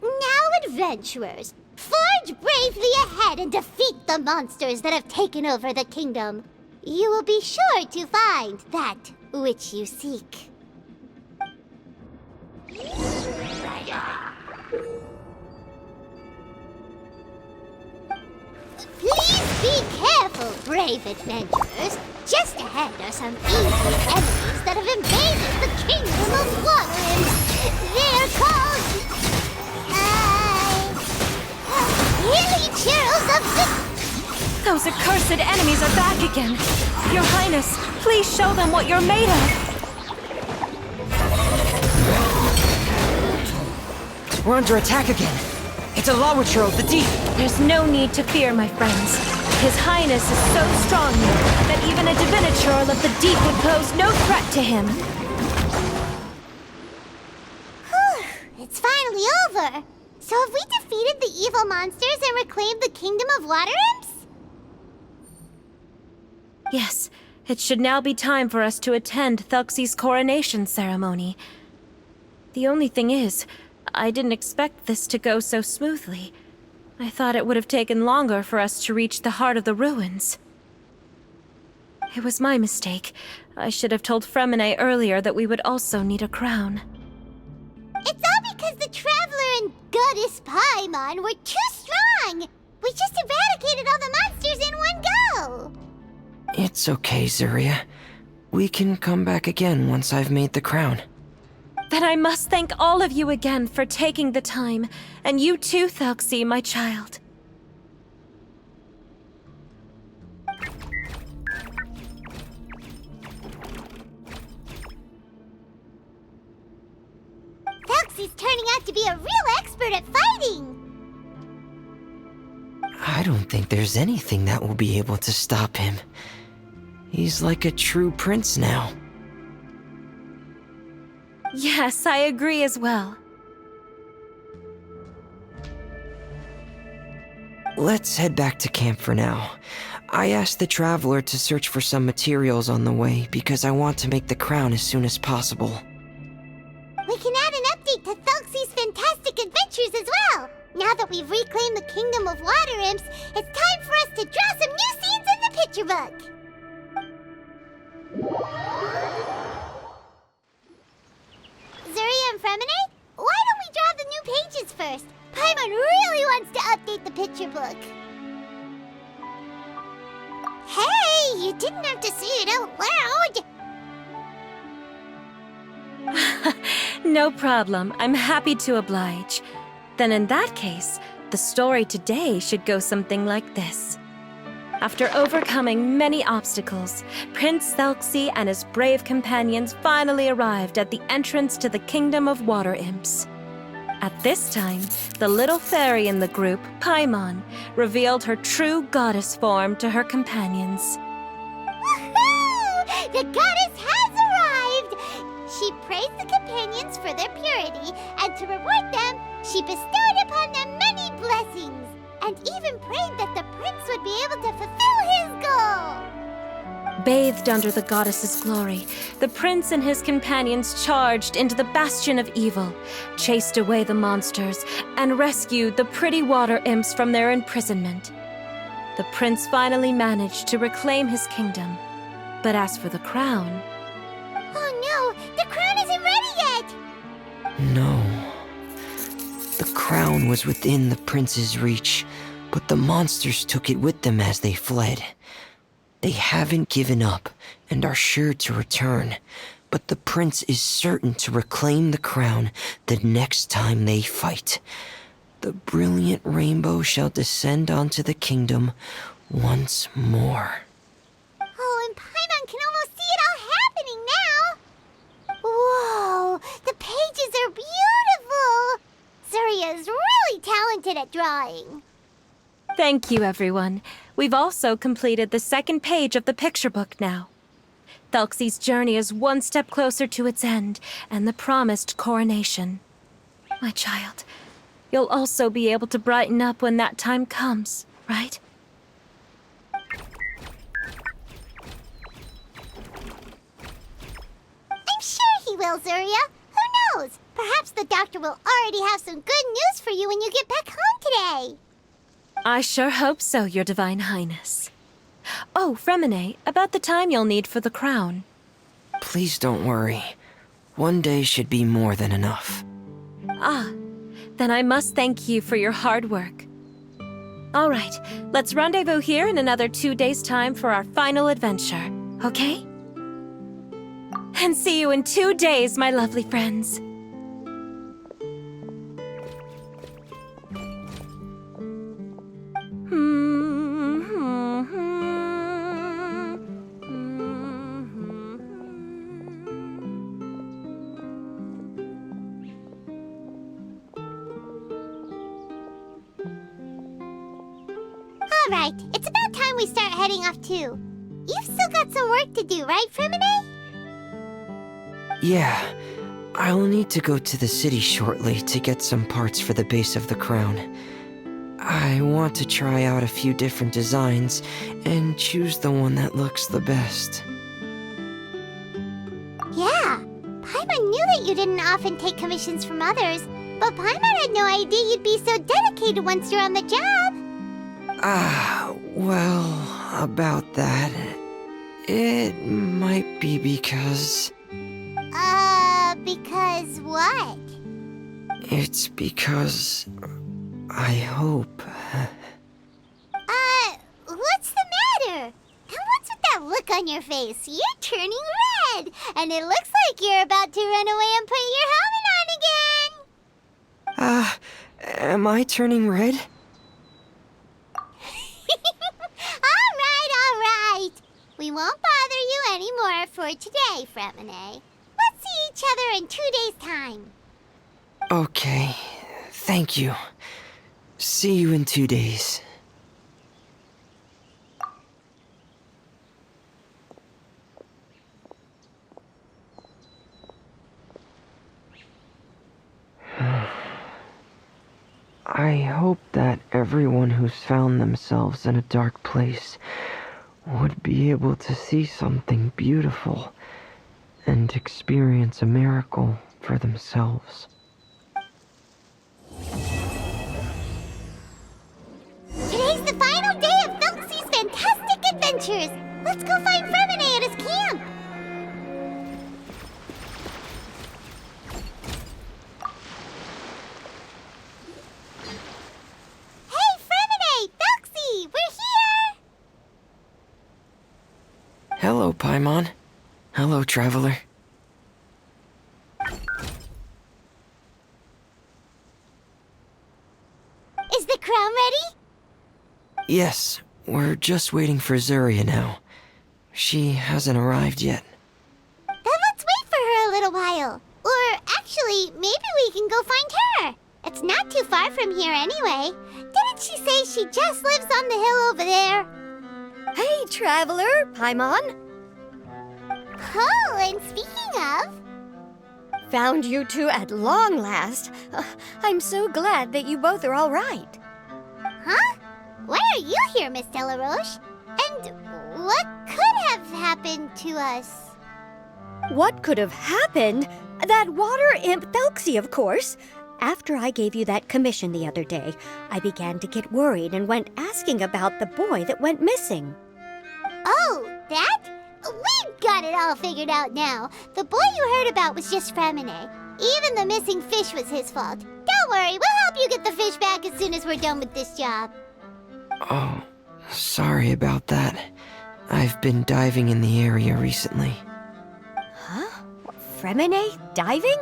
Now, adventurers, forge bravely ahead and defeat the monsters that have taken over the kingdom. You will be sure to find that which you seek. Please be careful, brave adventurers. Just ahead are some evil enemies that have invaded the kingdom of Waterlands. They're called... Hilly Churls of the... Those accursed enemies are back again. Your Highness, please show them what you're made of. We're under attack again. It's a Lawitcher of the deep. There's no need to fear, my friends. His Highness is so strong now that even a Diviniture of the deep would pose no threat to him. Whew, it's finally over. So have we defeated the evil monsters and reclaimed the kingdom of Water Imps? Yes, it should now be time for us to attend Thelxie's coronation ceremony. The only thing is, I didn't expect this to go so smoothly. I thought it would have taken longer for us to reach the heart of the ruins. It was my mistake. I should have told Fremine earlier that we would also need a crown. It's all because the Traveler and Goddess Paimon were too strong! We just eradicated all the monsters in one go! It's okay, Zuria. We can come back again once I've made the crown. Then I must thank all of you again for taking the time, and you too, Thelxie, my child. Thelxie's turning out to be a real expert at fighting! I don't think there's anything that will be able to stop him. He's like a true prince now. Yes, I agree as well. Let's head back to camp for now. I asked the Traveler to search for some materials on the way because I want to make the crown as soon as possible. We can add an update to Thelxie's fantastic adventures as well! Now that we've reclaimed the kingdom of Water Imps, it's time for us to draw some new scenes in the picture book! Zuria and Fremine, why don't we draw the new pages first? Paimon really wants to update the picture book. Hey, you didn't have to say it out loud! No problem. I'm happy to oblige. Then in that case, the story today should go something like this. After overcoming many obstacles, Prince Thelxie and his brave companions finally arrived at the entrance to the Kingdom of Water Imps. At this time, the little fairy in the group, Paimon, revealed her true goddess form to her companions. Woohoo! The goddess has arrived! She praised the companions for their purity, and to reward them, she bestowed upon them many blessings. and even prayed that the prince would be able to fulfill his goal. Bathed under the goddess's glory, the prince and his companions charged into the bastion of evil, chased away the monsters, and rescued the pretty water imps from their imprisonment. The prince finally managed to reclaim his kingdom. But as for the crown... Oh no, the crown isn't ready yet! No. The crown was within the prince's reach, but the monsters took it with them as they fled. They haven't given up and are sure to return, but the prince is certain to reclaim the crown the next time they fight. The brilliant rainbow shall descend onto the kingdom once more. Oh, and Paimon can almost see it all happening now! Whoa, the pages are beautiful! Zuria is really talented at drawing. Thank you, everyone. We've also completed the second page of the picture book now. Thelxie's journey is one step closer to its end and the promised coronation. My child, you'll also be able to brighten up when that time comes, right? I'm sure he will, Zuria. Who knows? Perhaps the doctor will already have some good news for you when you get back home today. I sure hope so, Your Divine Highness. Oh, Fremine, about the time you'll need for the crown. Please don't worry. One day should be more than enough. Ah, then I must thank you for your hard work. All right, let's rendezvous here in another 2 days' time for our final adventure, okay? And see you in 2 days, my lovely friends. All right, it's about time we start heading off too. You've still got some work to do, right, Fremine? Yeah, I'll need to go to the city shortly to get some parts for the base of the crown. I want to try out a few different designs and choose the one that looks the best. Yeah, Paimon knew that you didn't often take commissions from others, but Paimon had no idea you'd be so dedicated once you're on the job. Well, about that, it might be because... Because what? It's because... I hope... What's the matter? And what's with that look on your face? You're turning red, and it looks like you're about to run away and put your helmet on again. Am I turning red? All right. We won't bother you anymore for today, Fremine. Let's see each other in 2 days' time. Okay, thank you. See you in 2 days. I hope that everyone who's found themselves in a dark place would be able to see something beautiful and experience a miracle for themselves. Today's the final day of Thelxie's fantastic adventures. Let's go find Fremine at his camp. Hey, Fremine! Thelxie! We're here! Hello, Paimon. Hello, traveler. Is the crown ready? Yes, we're just waiting for Zuria now. She hasn't arrived yet. Then let's wait for her a little while. Or actually, maybe we can go find her. It's not too far from here anyway. Didn't she say she just lives on the hill over there? Hey, traveler, Paimon. Oh, and speaking of... Found you two at long last. I'm so glad that you both are all right. Huh? Why are you here, Miss Delaroche? And what could have happened to us? What could have happened? That water imp Thelxie, of course. After I gave you that commission the other day, I began to get worried and went asking about the boy that went missing. Oh, that? We've got it all figured out now. The boy you heard about was just Fremine. Even the missing fish was his fault. Don't worry, we'll help you get the fish back as soon as we're done with this job. Oh, sorry about that. I've been diving in the area recently. Huh? Fremine diving?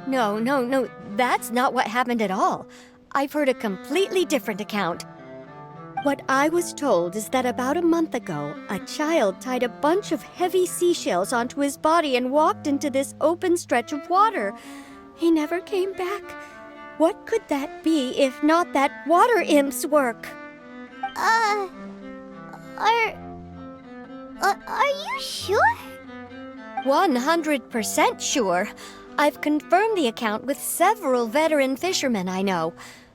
No, that's not what happened at all. I've heard a completely different account. What I was told is that about a month ago, a child tied a bunch of heavy seashells onto his body and walked into this open stretch of water. He never came back. What could that be if not that water imp's work? Are you sure? 100% sure. I've confirmed the account with several veteran fishermen I know.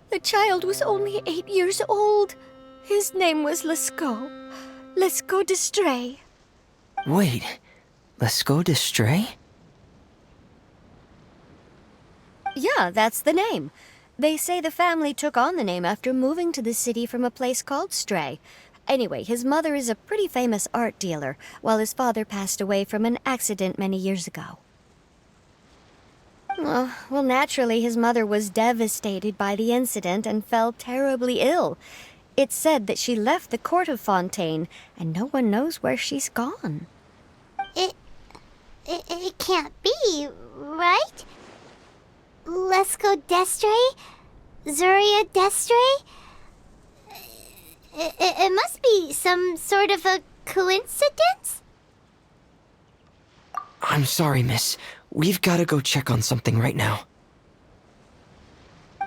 The child was only 8 years old. His name was Lescaut. Lescaut de Stray. Wait, Lescaut de Stray? Yeah, that's the name. They say the family took on the name after moving to the city from a place called Stray. Anyway, his mother is a pretty famous art dealer, while his father passed away from an accident many years ago. Well, naturally, his mother was devastated by the incident and fell terribly ill. It's said that she left the court of Fontaine, and no one knows where she's gone. It can't be, right? Lescaut d'Estray? Zuria d'Estray? It must be some sort of a coincidence? I'm sorry, miss. We've got to go check on something right now.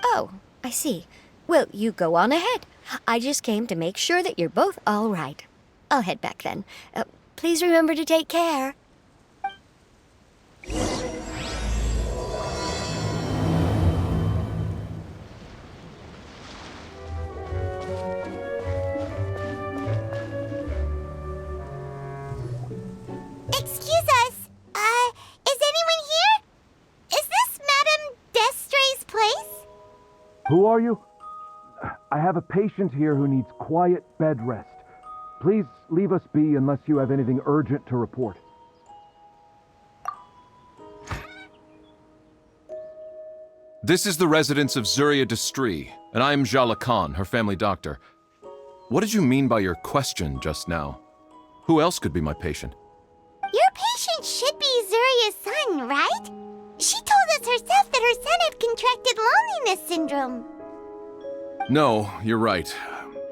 Oh, I see. Well, you go on ahead. I just came to make sure that you're both all right. I'll head back then. Please remember to take care. Excuse us. Is anyone here? Is this Madame d'Estray's place? Who are you? I have a patient here who needs quiet bed rest. Please leave us be unless you have anything urgent to report. This is the residence of Zuria d'Estray, and I'm Jala Khan, her family doctor. What did you mean by your question just now? Who else could be my patient? Your patient should be Zuria's son, right? She told us herself that her son had contracted loneliness syndrome. No, you're right.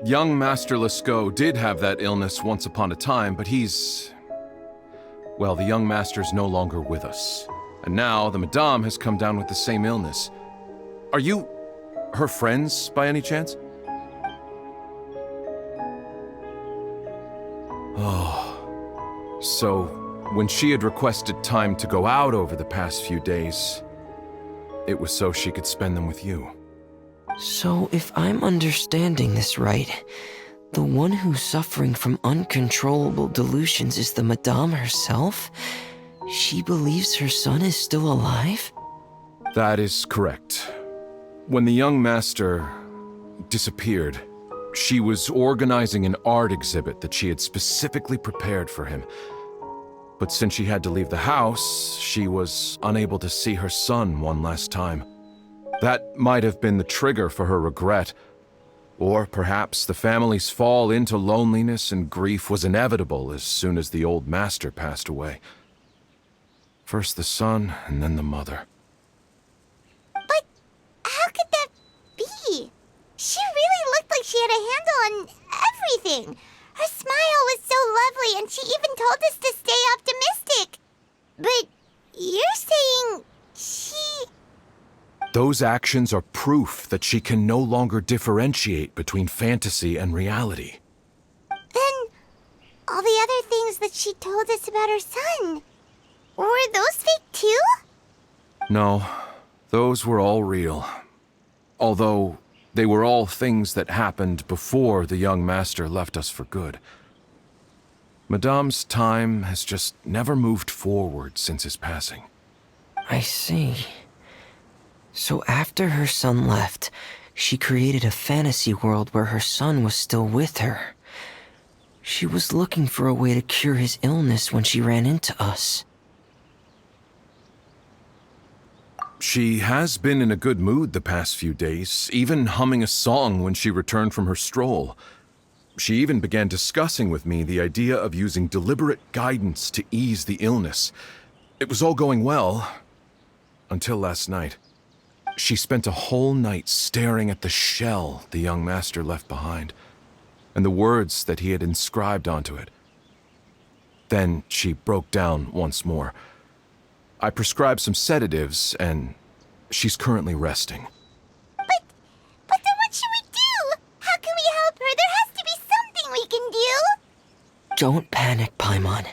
Young Master Lescaut did have that illness once upon a time, but well, the young master's no longer with us. And now the Madame has come down with the same illness. Are you her friends, by any chance? Oh, so when she had requested time to go out over the past few days, it was so she could spend them with you. So, if I'm understanding this right, the one who's suffering from uncontrollable delusions is the Madame herself? She believes her son is still alive? That is correct. When the young master disappeared, she was organizing an art exhibit that she had specifically prepared for him. But since she had to leave the house, she was unable to see her son one last time. That might have been the trigger for her regret. Or perhaps the family's fall into loneliness and grief was inevitable as soon as the old master passed away. First the son, and then the mother. But how could that be? She really looked like she had a handle on everything. Her smile was so lovely, and she even told us to stay optimistic. But you're saying she... Those actions are proof that she can no longer differentiate between fantasy and reality. Then, all the other things that she told us about her son, were those fake too? No, those were all real. Although, They were all things that happened before the young master left us for good. Madame's time has just never moved forward since his passing. I see. So after her son left, she created a fantasy world where her son was still with her. She was looking for a way to cure his illness when she ran into us. She has been in a good mood the past few days, even humming a song when she returned from her stroll. She even began discussing with me the idea of using deliberate guidance to ease the illness. It was all going well, until last night. She spent a whole night staring at the shell the young master left behind, and the words that he had inscribed onto it. Then she broke down once more. I prescribed some sedatives, and she's currently resting. But then what should we do? How can we help her? There has to be something we can do. Don't panic, Paimon.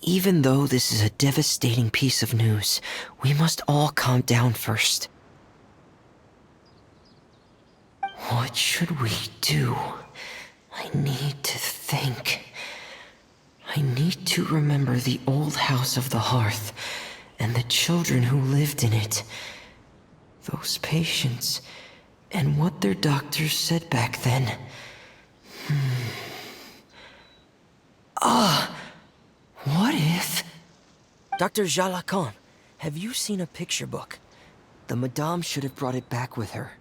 Even though this is a devastating piece of news, we must all calm down first. What should we do? I need to think. I need to remember the old house of the hearth and the children who lived in it. Those patients and what their doctors said back then. What if... Dr. Jalacan, have you seen a picture book? The Madame should have brought it back with her.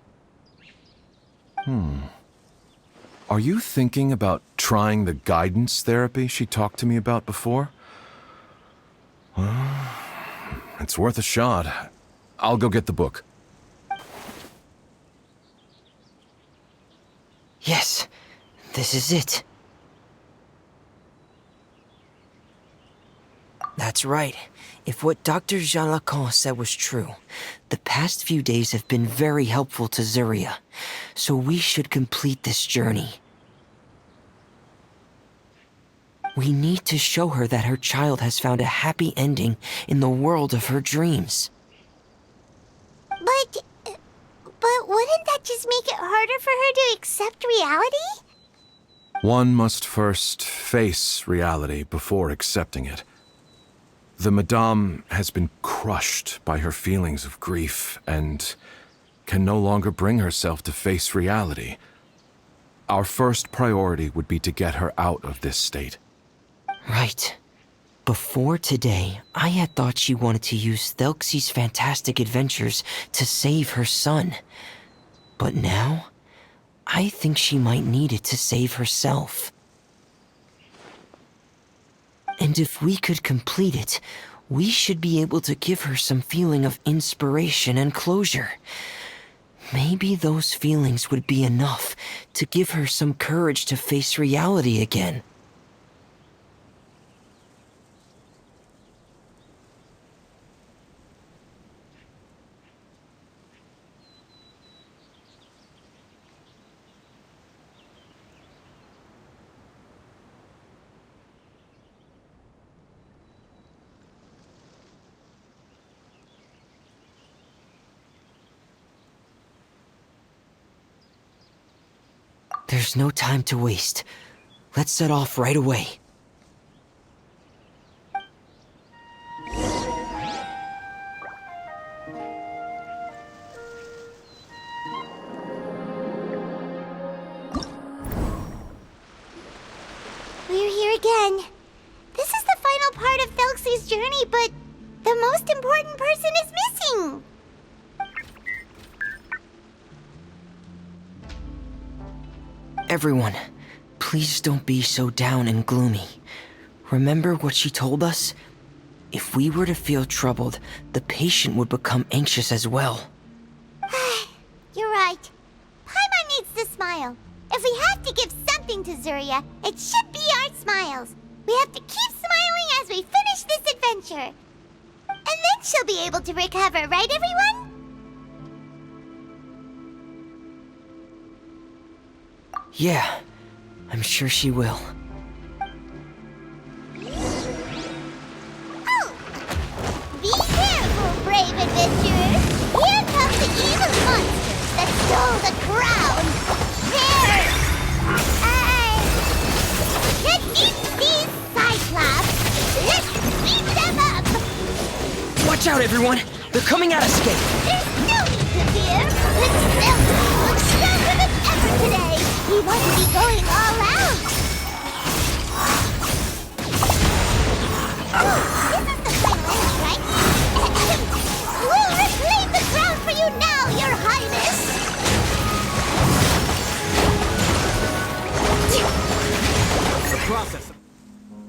Are you thinking about trying the guidance therapy she talked to me about before? Well, it's worth a shot. I'll go get the book. Yes, this is it. That's right. If what Dr. Jalacan said was true, the past few days have been very helpful to Zuria, so we should complete this journey. We need to show her that her child has found a happy ending in the world of her dreams. But wouldn't that just make it harder for her to accept reality? One must first face reality before accepting it. The Madame has been crushed by her feelings of grief and can no longer bring herself to face reality. Our first priority would be to get her out of this state. Right. Before today, I had thought she wanted to use Thelxie's fantastic adventures to save her son. But now, I think she might need it to save herself. And if we could complete it, we should be able to give her some feeling of inspiration and closure. Maybe those feelings would be enough to give her some courage to face reality again. There's no time to waste. Let's set off right away. We're here again. This is the final part of Thelxie's journey, but the most important person is missing. Everyone, please don't be so down and gloomy. Remember what she told us? If we were to feel troubled, the patient would become anxious as well. You're right. Paimon needs to smile. If we have to give something to Zuria, it should be our smiles. We have to keep smiling as we finish this adventure. And then she'll be able to recover, right everyone? Yeah, I'm sure she will. Oh! Be careful, brave adventurers! Here comes the evil monsters that stole the crown! Watch out, everyone! They're coming at us again! There's no need to fear. This Thelxie looks stronger than ever today. He wants to be going all out. This is the final image, right? We'll reclaim the crown for you now, Your Highness.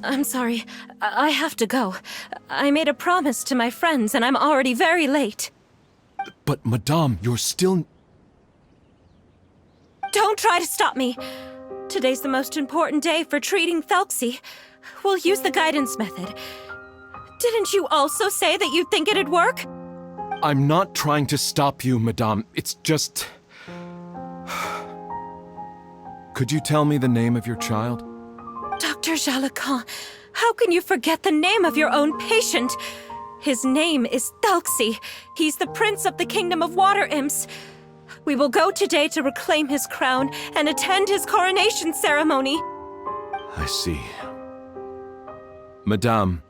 I'm sorry. I have to go. I made a promise to my friends, and I'm already very late. But, Madame, you're still... Don't try to stop me. Today's the most important day for treating Thelxie. We'll use the guidance method. Didn't you also say that you think it'd work? I'm not trying to stop you, Madame. It's just... Could you tell me the name of your child? Dr. Jalacan, how can you forget the name of your own patient? His name is Thelxie. He's the prince of the kingdom of water imps. We will go today to reclaim his crown and attend his coronation ceremony. I see. Madame,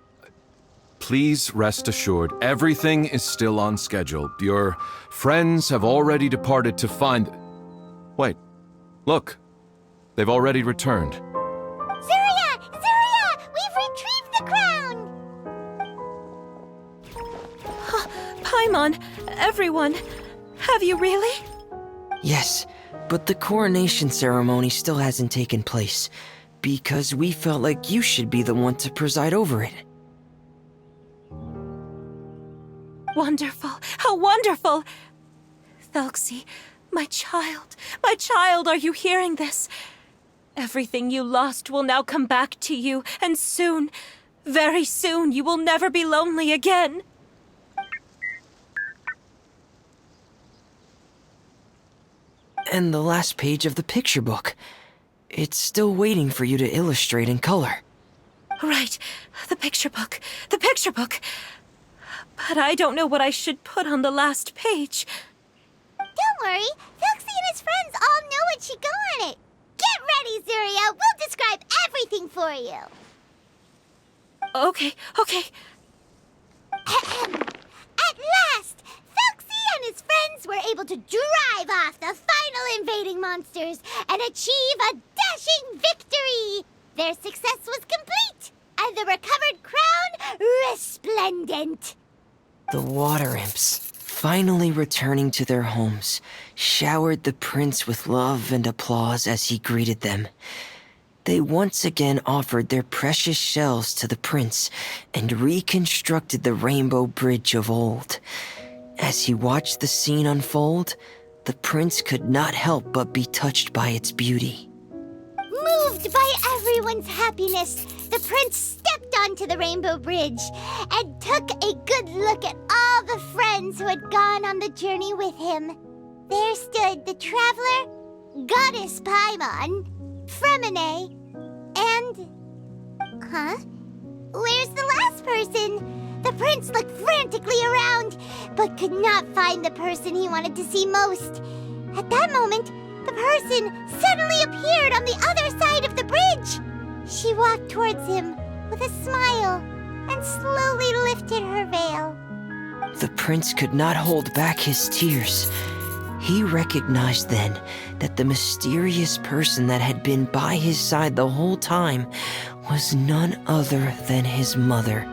please rest assured, everything is still on schedule. Your friends have already departed to find... Wait, look. They've already returned. Zuria! Zuria! We've retrieved the crown! Paimon, everyone, have you really? Yes, but the coronation ceremony still hasn't taken place, because we felt like you should be the one to preside over it. Wonderful! How wonderful! Thelxie, my child, are you hearing this? Everything you lost will now come back to you, and soon, very soon, you will never be lonely again. And the last page of the picture book. It's still waiting for you to illustrate in color. Right, the picture book. But I don't know what I should put on the last page. Don't worry, Thelxie and his friends all know what should go on it. Get ready, Zuria. We'll describe everything for you. Okay. At last, Thelxie and his friends were able to drive off the final invading monsters and achieve a dashing victory. Their success was complete, and the recovered crown resplendent. The water imps, finally returning to their homes, showered the prince with love and applause as he greeted them. They once again offered their precious shells to the prince and reconstructed the rainbow bridge of old. As he watched the scene unfold, the prince could not help but be touched by its beauty. Moved by everyone's happiness, the prince stepped onto the rainbow bridge and took a good look at all the friends who had gone on the journey with him. There stood the traveler, Goddess Paimon, Fremine, and... Where's the last person? The prince looked frantically around, but could not find the person he wanted to see most. At that moment, the person suddenly appeared on the other side of the bridge. She walked towards him with a smile and slowly lifted her veil. The prince could not hold back his tears. He recognized then that the mysterious person that had been by his side the whole time was none other than his mother.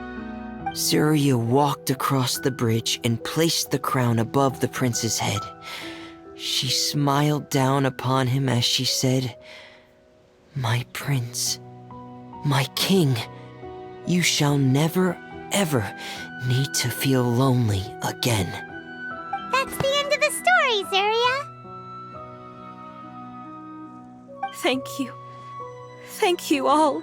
Zuria walked across the bridge and placed the crown above the prince's head. She smiled down upon him as she said, "My prince, my king, you shall never, ever need to feel lonely again." That's the end of the story, Zuria. Thank you. Thank you all.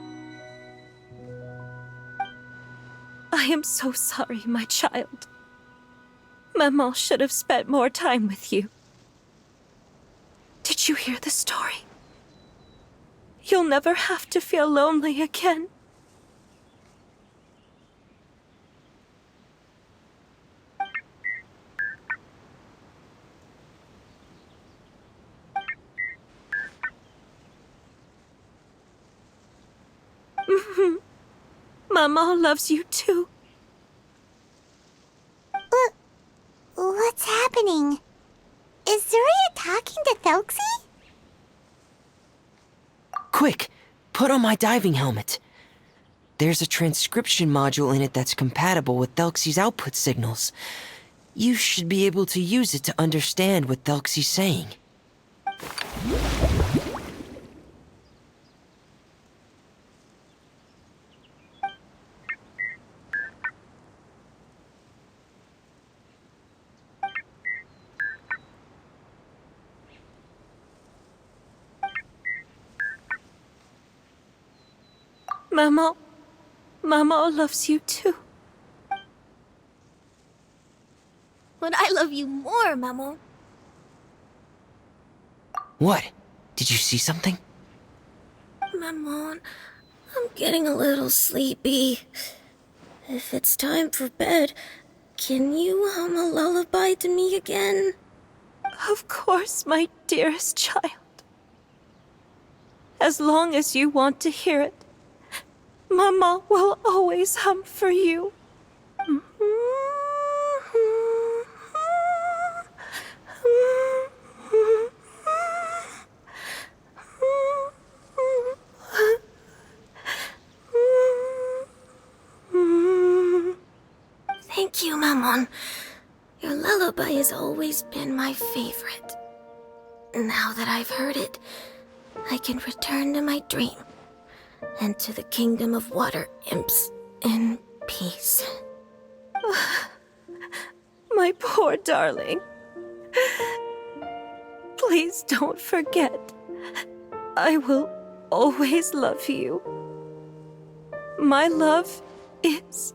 I am so sorry, my child. Maman should have spent more time with you. Did you hear the story? You'll never have to feel lonely again. Maman loves you too. What's happening? Is Zuria talking to Thelxie? Quick, put on my diving helmet. There's a transcription module in it that's compatible with Thelxie's output signals. You should be able to use it to understand what Thelxie's saying. Mama loves you too. But I love you more, Mamo. What? Did you see something? Maman, I'm getting a little sleepy. If it's time for bed, can you hum a lullaby to me again? Of course, my dearest child. As long as you want to hear it, Mama will always hum for you. Thank you, Maman. Your lullaby has always been my favorite. Now that I've heard it, I can return to my dream and to the kingdom of water imps in peace. My poor darling. Please don't forget. I will always love you. My love is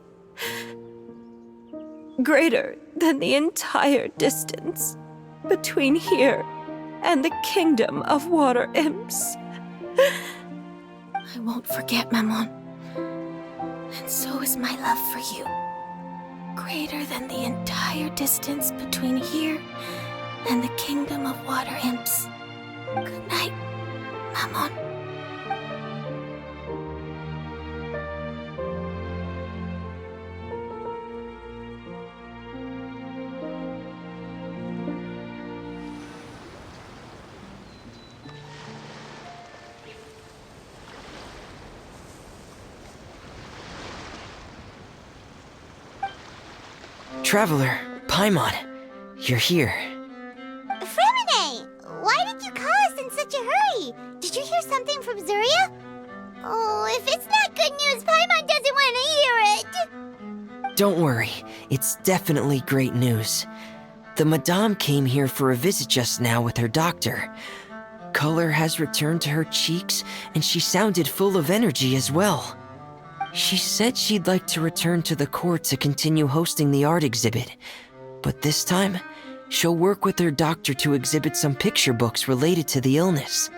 greater than the entire distance between here and the kingdom of water imps. I won't forget, Maman. And so is my love for you. Greater than the entire distance between here and the kingdom of water imps. Good night, Maman. Traveler, Paimon, you're here. Fremine! Why did you call us in such a hurry? Did you hear something from Zuria? Oh, if it's not good news, Paimon doesn't want to hear it! Don't worry, it's definitely great news. The Madame came here for a visit just now with her doctor. Color has returned to her cheeks, and she sounded full of energy as well. She said she'd like to return to the court to continue hosting the art exhibit. But this time, she'll work with her doctor to exhibit some picture books related to the illness.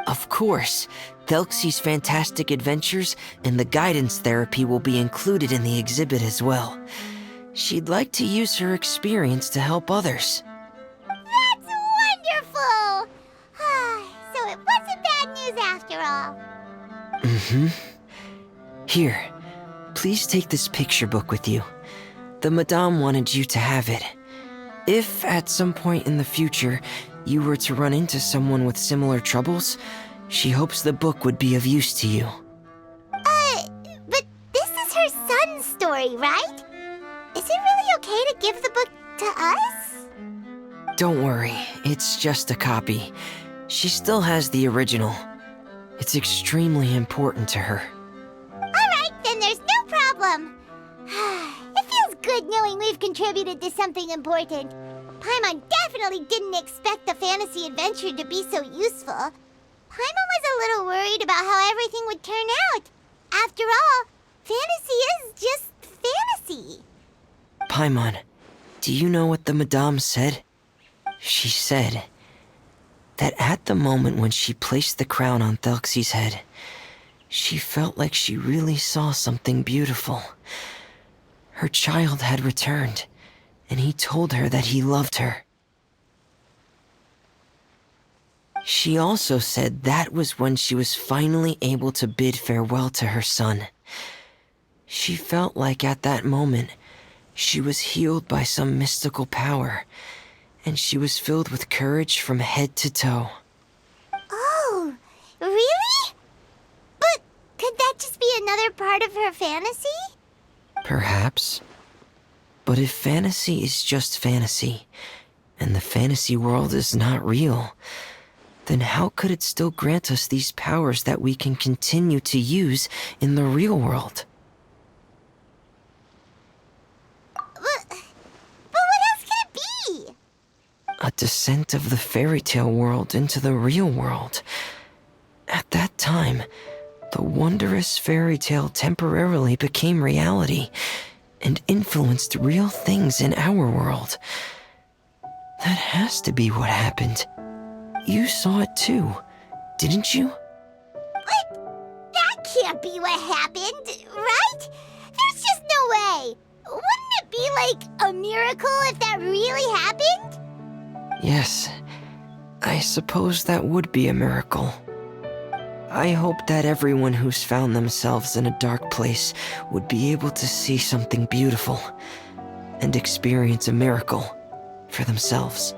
Of course, Thelxie's fantastic adventures and the guidance therapy will be included in the exhibit as well. She'd like to use her experience to help others. That's wonderful! So it wasn't bad news after all. Mm-hmm. Here, please take this picture book with you. The Madame wanted you to have it. If, at some point in the future, you were to run into someone with similar troubles, she hopes the book would be of use to you. But this is her son's story, right? Is it really okay to give the book to us? Don't worry, it's just a copy. She still has the original. It's extremely important to her. Alright, then there's no problem. It feels good knowing we've contributed to something important. Paimon definitely didn't expect the fantasy adventure to be so useful. Paimon was a little worried about how everything would turn out. After all, fantasy is just fantasy. Paimon, do you know what the Madame said? She said that at the moment when she placed the crown on Thelxie's head, she felt like she really saw something beautiful. Her child had returned, and he told her that he loved her. She also said that was when she was finally able to bid farewell to her son. She felt like at that moment, She was healed by some mystical power, and she was filled with courage from head to toe. Oh, really? But could that just be another part of her fantasy? Perhaps. But if fantasy is just fantasy, and the fantasy world is not real, then how could it still grant us these powers that we can continue to use in the real world? But what else could it be? A descent of the fairy tale world into the real world. At that time, the wondrous fairy tale temporarily became reality and influenced real things in our world. That has to be what happened. You saw it too, didn't you? But that can't be what happened, right? There's just no way. Wouldn't it be like a miracle if that really happened? Yes, I suppose that would be a miracle. I hope that everyone who's found themselves in a dark place would be able to see something beautiful and experience a miracle for themselves.